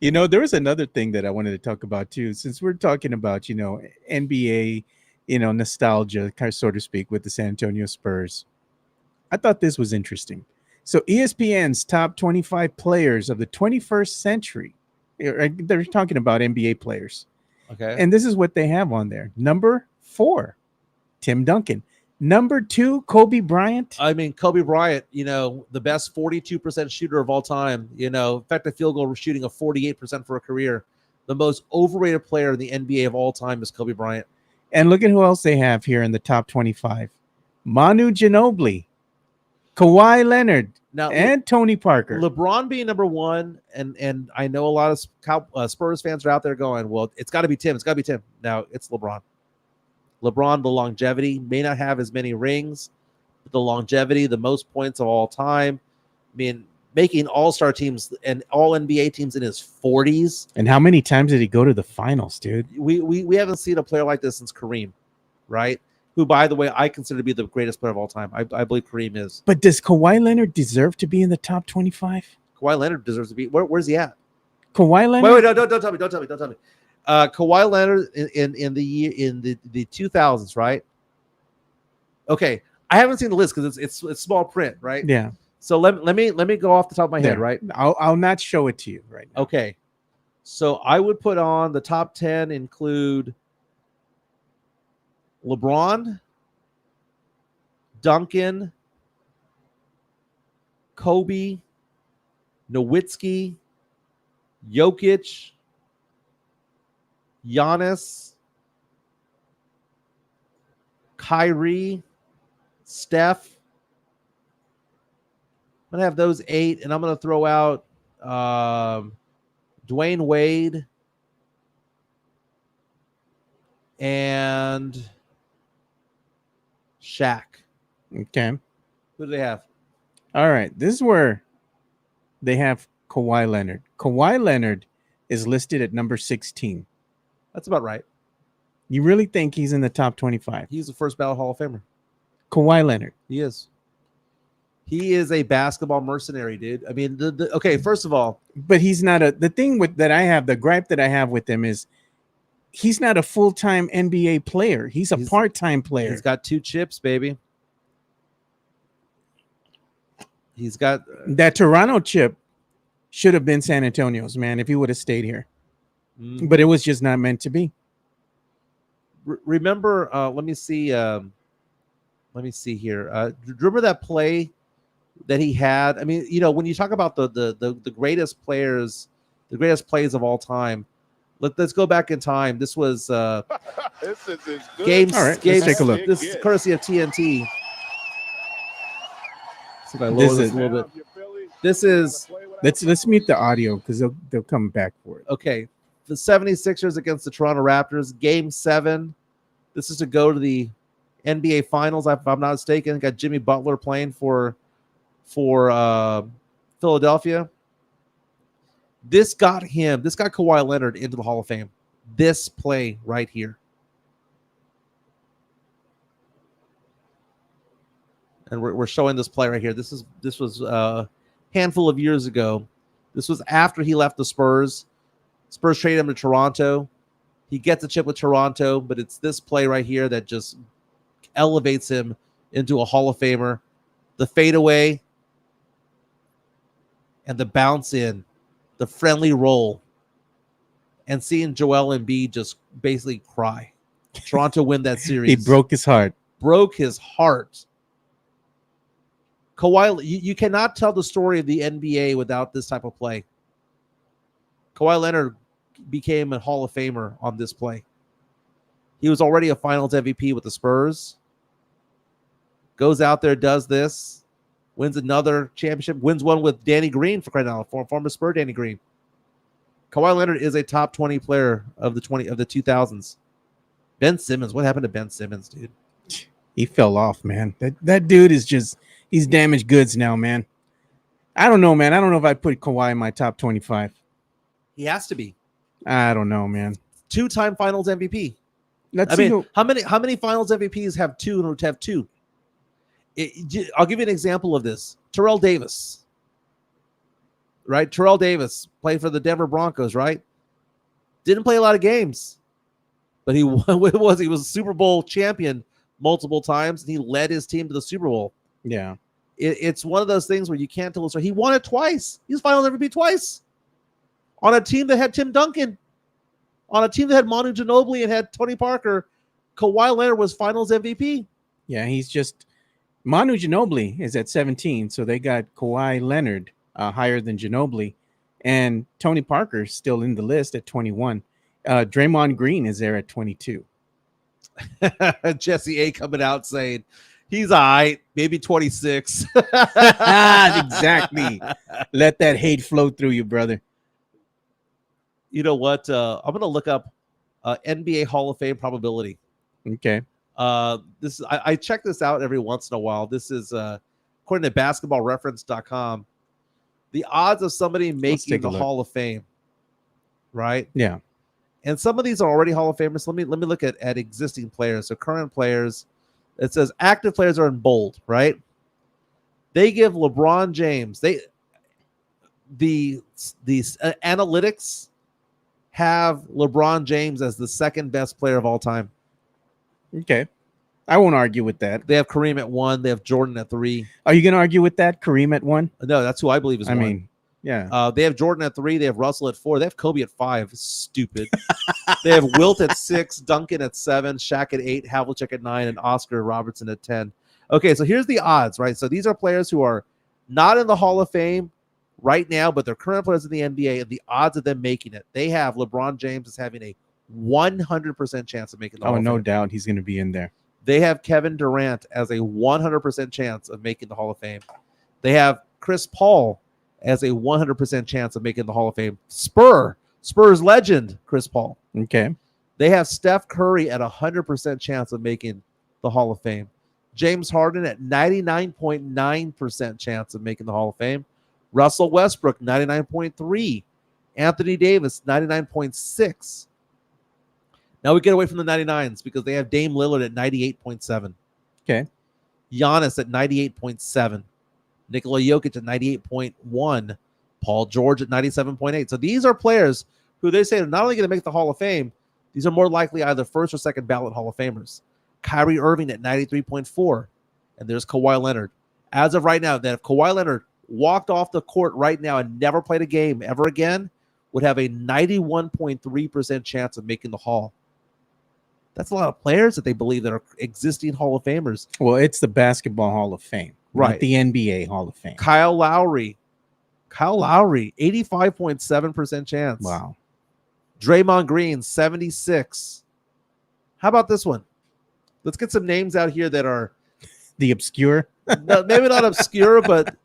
There was another thing that I wanted to talk about too, since we're talking about, NBA, nostalgia, so to speak, with the San Antonio Spurs. I thought this was interesting. So ESPN's top 25 players of the 21st century, they're talking about NBA players. Okay. And this is what they have on there. Number 4, Tim Duncan. Number 2, Kobe Bryant. I mean, Kobe Bryant, the best 42% shooter of all time, effective field goal shooting of 48% for a career. The most overrated player in the NBA of all time is Kobe Bryant. And look at who else they have here in the top 25. Manu Ginobili, Kawhi Leonard, and Tony Parker. LeBron being number 1, and I know a lot of Spurs fans are out there going, well, it's got to be Tim. Now, it's LeBron. LeBron, the longevity, may not have as many rings, but the longevity, the most points of all time. I mean, making all-star teams and all NBA teams in his 40s. And how many times did he go to the finals, dude? We haven't seen a player like this since Kareem, right? Who, by the way, I consider to be the greatest player of all time. I believe Kareem is. But does Kawhi Leonard deserve to be in the top 25? Kawhi Leonard deserves to be. Where's he at? Kawhi Leonard? Wait, don't tell me. Kawhi Leonard in the 2000s, right? Okay, I haven't seen the list because it's small print, right? Yeah. So let me go off the top of my head, right? I'll not show it to you right now. Okay, so I would put on the top 10 include LeBron, Duncan, Kobe, Nowitzki, Jokic, Giannis, Kyrie, Steph. I'm gonna have those 8, and I'm gonna throw out Dwayne Wade and Shaq. Okay. Who do they have? All right. This is where they have Kawhi Leonard. Kawhi Leonard is listed at number 16. That's about right. You really think he's in the top 25? He's the first ballot Hall of Famer. Kawhi Leonard. He is. He is a basketball mercenary, dude. I mean, okay, first of all, But he's not the thing with that I have, the gripe that I have with him is he's not a full-time NBA player. He's a part-time player. he's got 2 chips, baby. He's got That Toronto chip should have been San Antonio's, man, if he would have stayed here. But it was just not meant to be. Remember, let me see here. Remember that play that he had? I mean, when you talk about the greatest players, the greatest plays of all time, let's go back in time. This was This is as good. game. All right, game let's take a look. This is courtesy of TNT. See if I lower This this is- a little bit. This is Let's mute the audio because they'll come back for it. okay. The 76ers against the Toronto Raptors, Game 7. This is to go to the NBA Finals, if I'm not mistaken. Got Jimmy Butler playing for Philadelphia. This got Kawhi Leonard into the Hall of Fame. This play right here. And we're showing this play right here. This was a handful of years ago. This was after he left the Spurs. Spurs traded him to Toronto. He gets a chip with Toronto, but it's this play right here that just elevates him into a Hall of Famer. The fadeaway and the bounce in, the friendly roll, and seeing Joel Embiid just basically cry. Toronto win that series. He broke his heart. Broke his heart. Kawhi, you cannot tell the story of the NBA without this type of play. Kawhi Leonard became a Hall of Famer on this play. He was already a Finals MVP with the Spurs. Goes out there, does this, wins another championship, wins one with Danny Green for crying out loud, former Spur Danny Green. Kawhi Leonard is a top 20 player of the 2000s. Ben Simmons, what happened to Ben Simmons, dude? He fell off, man. That dude is he's damaged goods now, man. I don't know, man. I don't know if I put Kawhi in my top 25. He has to be. I don't know, man. 2-time Finals MVP. Let's I see mean, how many Finals MVPs have two? I'll give you an example of this. Terrell Davis, right? Terrell Davis played for the Denver Broncos, right? Didn't play a lot of games, but he was a Super Bowl champion multiple times, and he led his team to the Super Bowl. Yeah. It's one of those things where you can't tell the story. He won it twice. He's Finals MVP twice on a team that had Tim Duncan, on a team that had Manu Ginobili and had Tony Parker. Kawhi Leonard was Finals MVP. Yeah, he's just Manu Ginobili is at 17, so they got Kawhi Leonard higher than Ginobili, and Tony Parker's still in the list at 21. Draymond Green is there at 22. Jesse A coming out saying he's all right, maybe 26. Exactly. Let that hate flow through you, brother. You know what? I'm going to look up NBA Hall of Fame probability. Okay. This is I check this out every once in a while. This is according to basketballreference.com. The odds of somebody making the Hall of Fame, right? Yeah. And some of these are already Hall of Famers. Let me look at existing players. So current players. It says active players are in bold, right? They give LeBron James. These analytics have LeBron James as the second best player of all time. Okay. I won't argue with that. They have Kareem at 1. They have Jordan at 3. Are you going to argue with that? Kareem at 1? No, that's who I believe is I 1. mean, yeah. They have Jordan at 3. They have Russell at 4. They have Kobe at 5. Stupid. They have Wilt at 6, Duncan at 7, Shaq at 8, Havlicek at 9, and Oscar Robertson at 10. Okay, so here's the odds, right? So these are players who are not in the Hall of Fame right now, but they're current players in the NBA, and the odds of them making it. They have LeBron James as having a 100% chance of making the Hall of no Fame. doubt he's going to be in there. They have Kevin Durant as a 100% chance of making the Hall of Fame. They have Chris Paul as a 100% chance of making the Hall of Fame. Spurs legend, Chris Paul. Okay. They have Steph Curry at 100% chance of making the Hall of Fame. James Harden at 99.9% chance of making the Hall of Fame. Russell Westbrook, 99.3. Anthony Davis, 99.6. Now we get away from the 99s because they have Dame Lillard at 98.7. Okay. Giannis at 98.7. Nikola Jokic at 98.1. Paul George at 97.8. So these are players who they say are not only going to make the Hall of Fame, these are more likely either first or second ballot Hall of Famers. Kyrie Irving at 93.4. And there's Kawhi Leonard. As of right now, that if Kawhi Leonard walked off the court right now and never played a game ever again, would have a 91.3% chance of making the Hall. That's a lot of players that they believe that are existing Hall of Famers. Well, it's the Basketball Hall of Fame, Right. not the NBA Hall of Fame. Kyle Lowry, 85.7% chance. Wow. Draymond Green, 76. How about this one? Let's get some names out here that are The obscure. maybe not obscure, but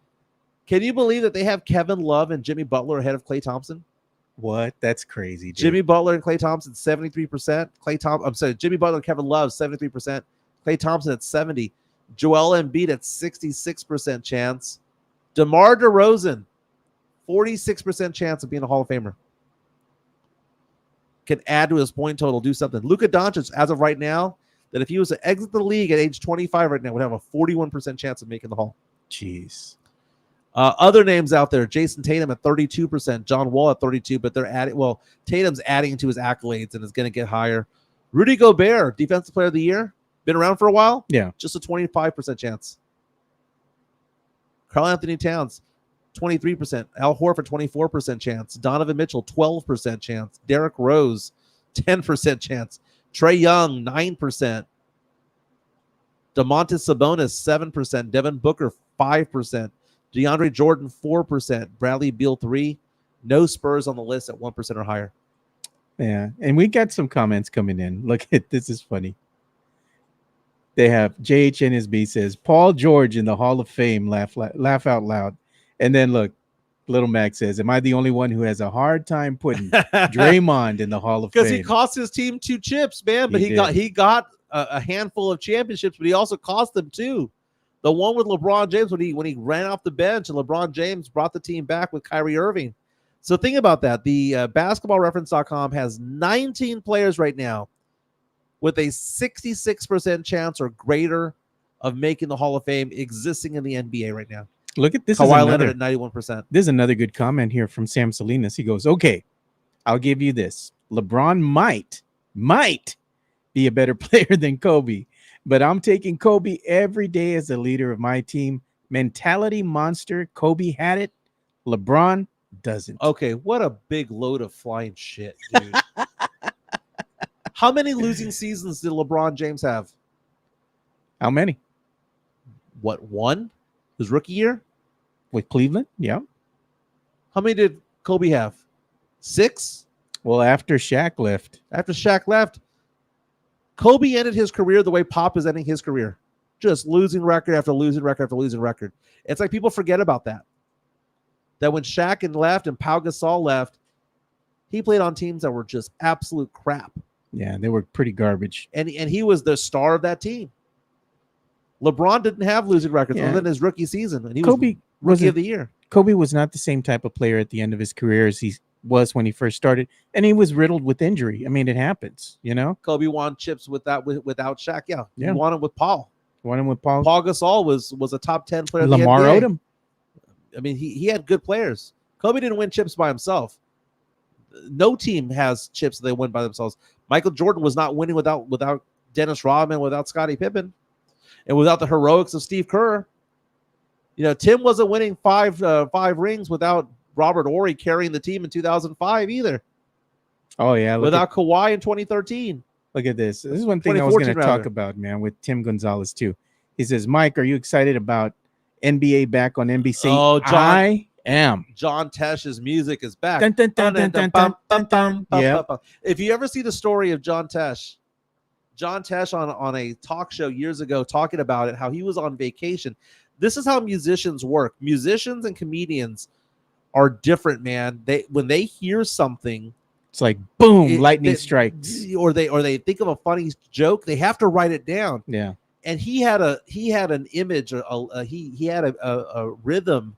can you believe that they have Kevin Love and Jimmy Butler ahead of Klay Thompson? What? That's crazy, dude. Jimmy Butler and Klay Thompson, 73%. Jimmy Butler and Kevin Love, 73%. Klay Thompson at 70%. Joel Embiid at 66% chance. DeMar DeRozan, 46% chance of being a Hall of Famer. Can add to his point total, do something. Luka Doncic, as of right now, that if he was to exit the league at age 25 right now, would have a 41% chance of making the Hall. Jeez. Other names out there, Jason Tatum at 32%, John Wall at 32%, but they're adding, well, Tatum's adding to his accolades and is going to get higher. Rudy Gobert, Defensive Player of the Year, been around for a while. Yeah. Just a 25% chance. Karl Anthony Towns, 23%. Al Horford, 24% chance. Donovan Mitchell, 12% chance. Derrick Rose, 10% chance. Trae Young, 9%. Domantas Sabonis, 7%. Devin Booker, 5%. DeAndre Jordan, 4%. Bradley Beal, 3%. No Spurs on the list at 1% or higher. Yeah. And we got some comments coming in. Look at this is funny. They have JHNSB says, Paul George in the Hall of Fame, laugh out loud. And then look, Little Mac says, am I the only one who has a hard time putting Draymond in the Hall of Fame? Because he cost his team 2 chips, man. But he got a handful of championships, but he also cost them 2. The one with LeBron James when he ran off the bench and LeBron James brought the team back with Kyrie Irving. So think about that. The basketballreference.com has 19 players right now with a 66% chance or greater of making the Hall of Fame existing in the NBA right now. Look at this. Kawhi Leonard at 91%. There's another good comment here from Sam Salinas. He goes, okay, I'll give you this. LeBron might be a better player than Kobe, but I'm taking Kobe every day as the leader of my team. Mentality monster. Kobe had it. LeBron doesn't. Okay, what a big load of flying shit, dude. How many losing seasons did LeBron James have? How many? What, 1? His rookie year? With Cleveland? Yeah. How many did Kobe have? 6? Well, after Shaq left. After Shaq left, Kobe ended his career the way Pop is ending his career. Just losing record after losing record after losing record. It's like people forget about that. That when Shaq left and Pau Gasol left, he played on teams that were just absolute crap. Yeah, they were pretty garbage. And he was the star of that team. LeBron didn't have losing records other than his rookie season. And he Kobe was rookie of the year. Kobe was not the same type of player at the end of his career as he was when he first started. And he was riddled with injury. I mean, it happens, you know? Kobe won chips without Shaq. Yeah. Yeah. He won it with Paul. Won him with Paul. Paul Gasol was a top 10 player. Lamar Odom. I mean, he had good players. Kobe didn't win chips by himself. No team has chips that they win by themselves. Michael Jordan was not winning without Dennis Rodman, without Scottie Pippen, and without the heroics of Steve Kerr. You know, Tim wasn't winning five rings without Robert Horry carrying the team in 2005 either. Oh, yeah. Without Kawhi in 2013. Look at this. This is one thing I was going to talk about, man, with Tim Gonzalez, too. He says, Mike, are you excited about NBA back on NBC? Oh, John, I am. John Tesh's music is back. Dun, dun, dun, dun, dun, dun, dun, dun. Yeah. If you ever see the story of John Tesh on a talk show years ago talking about it, how he was on vacation. This is how musicians work. Musicians and comedians are different, man. When they hear something, it's like boom, lightning strikes. Or they think of a funny joke, they have to write it down. Yeah. And he had an image, he had a rhythm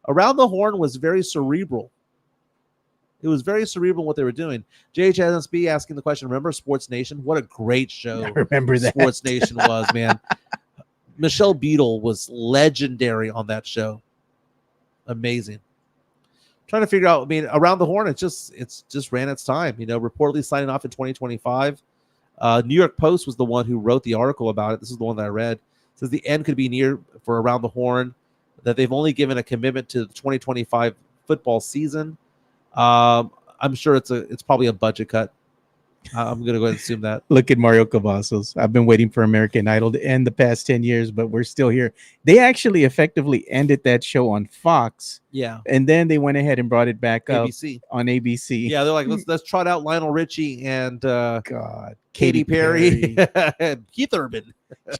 Around the Horn was very cerebral. It was very cerebral what they were doing. JHNSB asking the question, remember Sports Nation? What a great show. I remember that. Sports Nation was, man. Michelle Beadle was legendary on that show. Amazing. Trying to figure out, I mean, Around the Horn, it's just ran its time, reportedly signing off in 2025. New York Post was the one who wrote the article about it. This is the one that I read. It says the end could be near for Around the Horn, that they've only given a commitment to the 2025 football season. I'm sure it's probably a budget cut. I'm going to go ahead and assume that. Look at Mario Cavazos. I've been waiting for American Idol to end the past 10 years, but we're still here. They actually effectively ended that show on Fox. Yeah. And then they went ahead and brought it back ABC. up on ABC. Yeah, they're like, let's trot out Lionel Richie and God, Katy Perry and Keith Urban.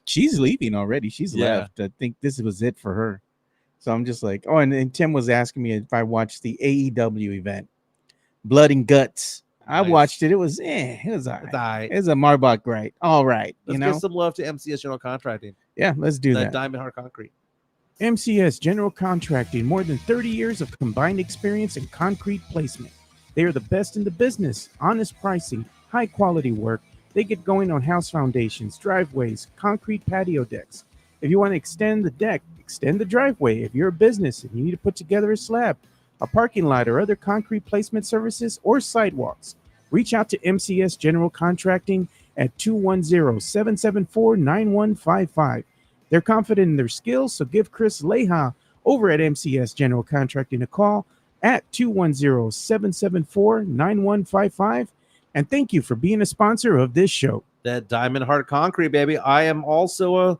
She's leaving already. She's left. I think this was it for her. So I'm just like, and Tim was asking me if I watched the AEW event, Blood and Guts. I watched it. It was all right. It was a Marbach right. All right. Let's give some love to MCS General Contracting. Yeah, let's do that. Diamond Heart Concrete. MCS General Contracting, more than 30 years of combined experience in concrete placement. They are the best in the business. Honest pricing, high quality work. They get going on house foundations, driveways, concrete patio decks. If you want to extend the deck, extend the driveway. If you're a business and you need to put together a slab, a parking lot, or other concrete placement services or sidewalks, reach out to MCS General Contracting at 210-774-9155. They're confident in their skills, so give Chris Leha over at MCS General Contracting a call at 210-774-9155. And thank you for being a sponsor of this show. That Diamond Heart Concrete, baby. I am also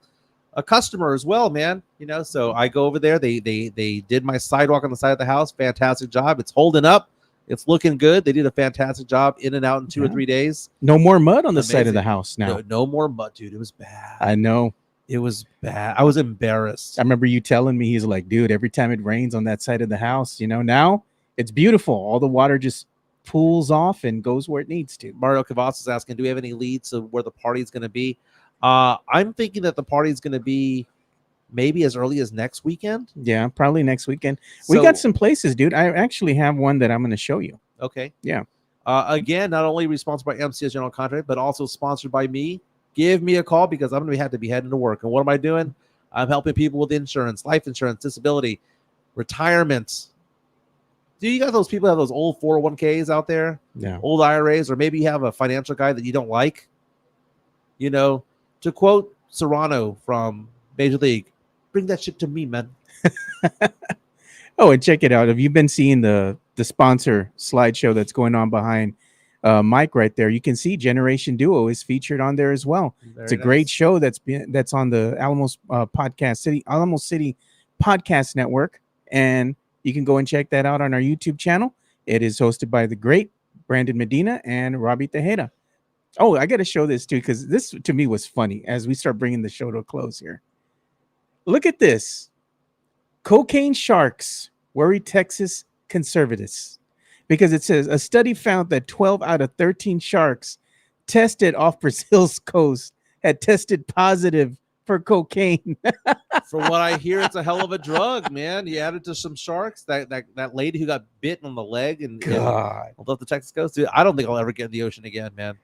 a customer as well, man. So I go over there. They did my sidewalk on the side of the house. Fantastic job. It's holding up. It's looking good. They did a fantastic job in and out in 2 or 3 days. No more mud on the side of the house now. No more mud, dude. It was bad. I know. It was bad. I was embarrassed. I remember you telling me, he's like, dude, every time it rains on that side of the house, now it's beautiful. All the water just pools off and goes where it needs to. Mario Cavazos is asking, do we have any leads of where the party's going to be? I'm thinking that the party's going to be maybe as early as next weekend. Yeah, probably next weekend. We got some places, dude. I actually have one that I'm going to show you. Okay. Yeah. Again, not only responsible by MCS General Contract, but also sponsored by me. Give me a call because I'm going to have to be heading to work. And what am I doing? I'm helping people with insurance, life insurance, disability, retirement. Do you got those people that have those old 401ks out there? Yeah. Old IRAs, or maybe you have a financial guy that you don't like. To quote Serrano from Major League, bring that shit to me, man. Oh, and check it out. Have you been seeing the sponsor slideshow that's going on behind Mike right there? You can see Generation Duo is featured on there as well. It's a great show that's on the Alamo City Podcast Network, and you can go and check that out on our YouTube channel. It is hosted by the great Brandon Medina and Robbie Tejeda. Oh, I got to show this too, because this to me was funny as we start bringing the show to a close here. Look at this. Cocaine sharks worry Texas conservatives, because it says a study found that 12 out of 13 sharks tested off Brazil's coast had tested positive for cocaine. From what I hear, it's a hell of a drug, man. You add it to some sharks. That lady who got bitten on the leg and left the Texas coast. Dude, I don't think I'll ever get in the ocean again, man.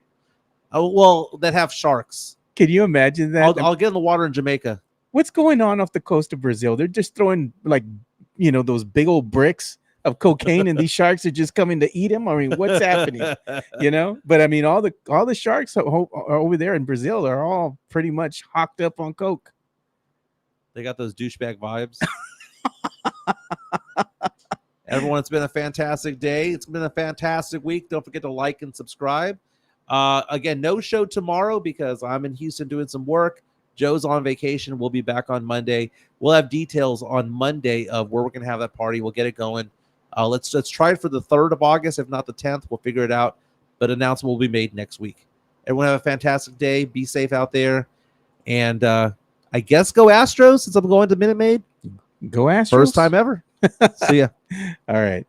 Oh, well, that have sharks. Can you imagine that? I'll get in the water in Jamaica. What's going on off the coast of Brazil? They're just throwing those big old bricks of cocaine, and these sharks are just coming to eat them. I mean, what's happening? But I mean, all the sharks over there in Brazil are all pretty much hocked up on coke. They got those douchebag vibes. Everyone, it's been a fantastic day. It's been a fantastic week. Don't forget to like and subscribe. Again, no show tomorrow because I'm in Houston doing some work. Joe's on vacation. We'll be back on Monday. We'll have details on Monday of where we're going to have that party. We'll get it going. Let's try it for the 3rd of August. If not the 10th, we'll figure it out. But announcement will be made next week. Everyone have a fantastic day. Be safe out there. And I guess go Astros since I'm going to Minute Maid. Go Astros. First time ever. See ya. All right.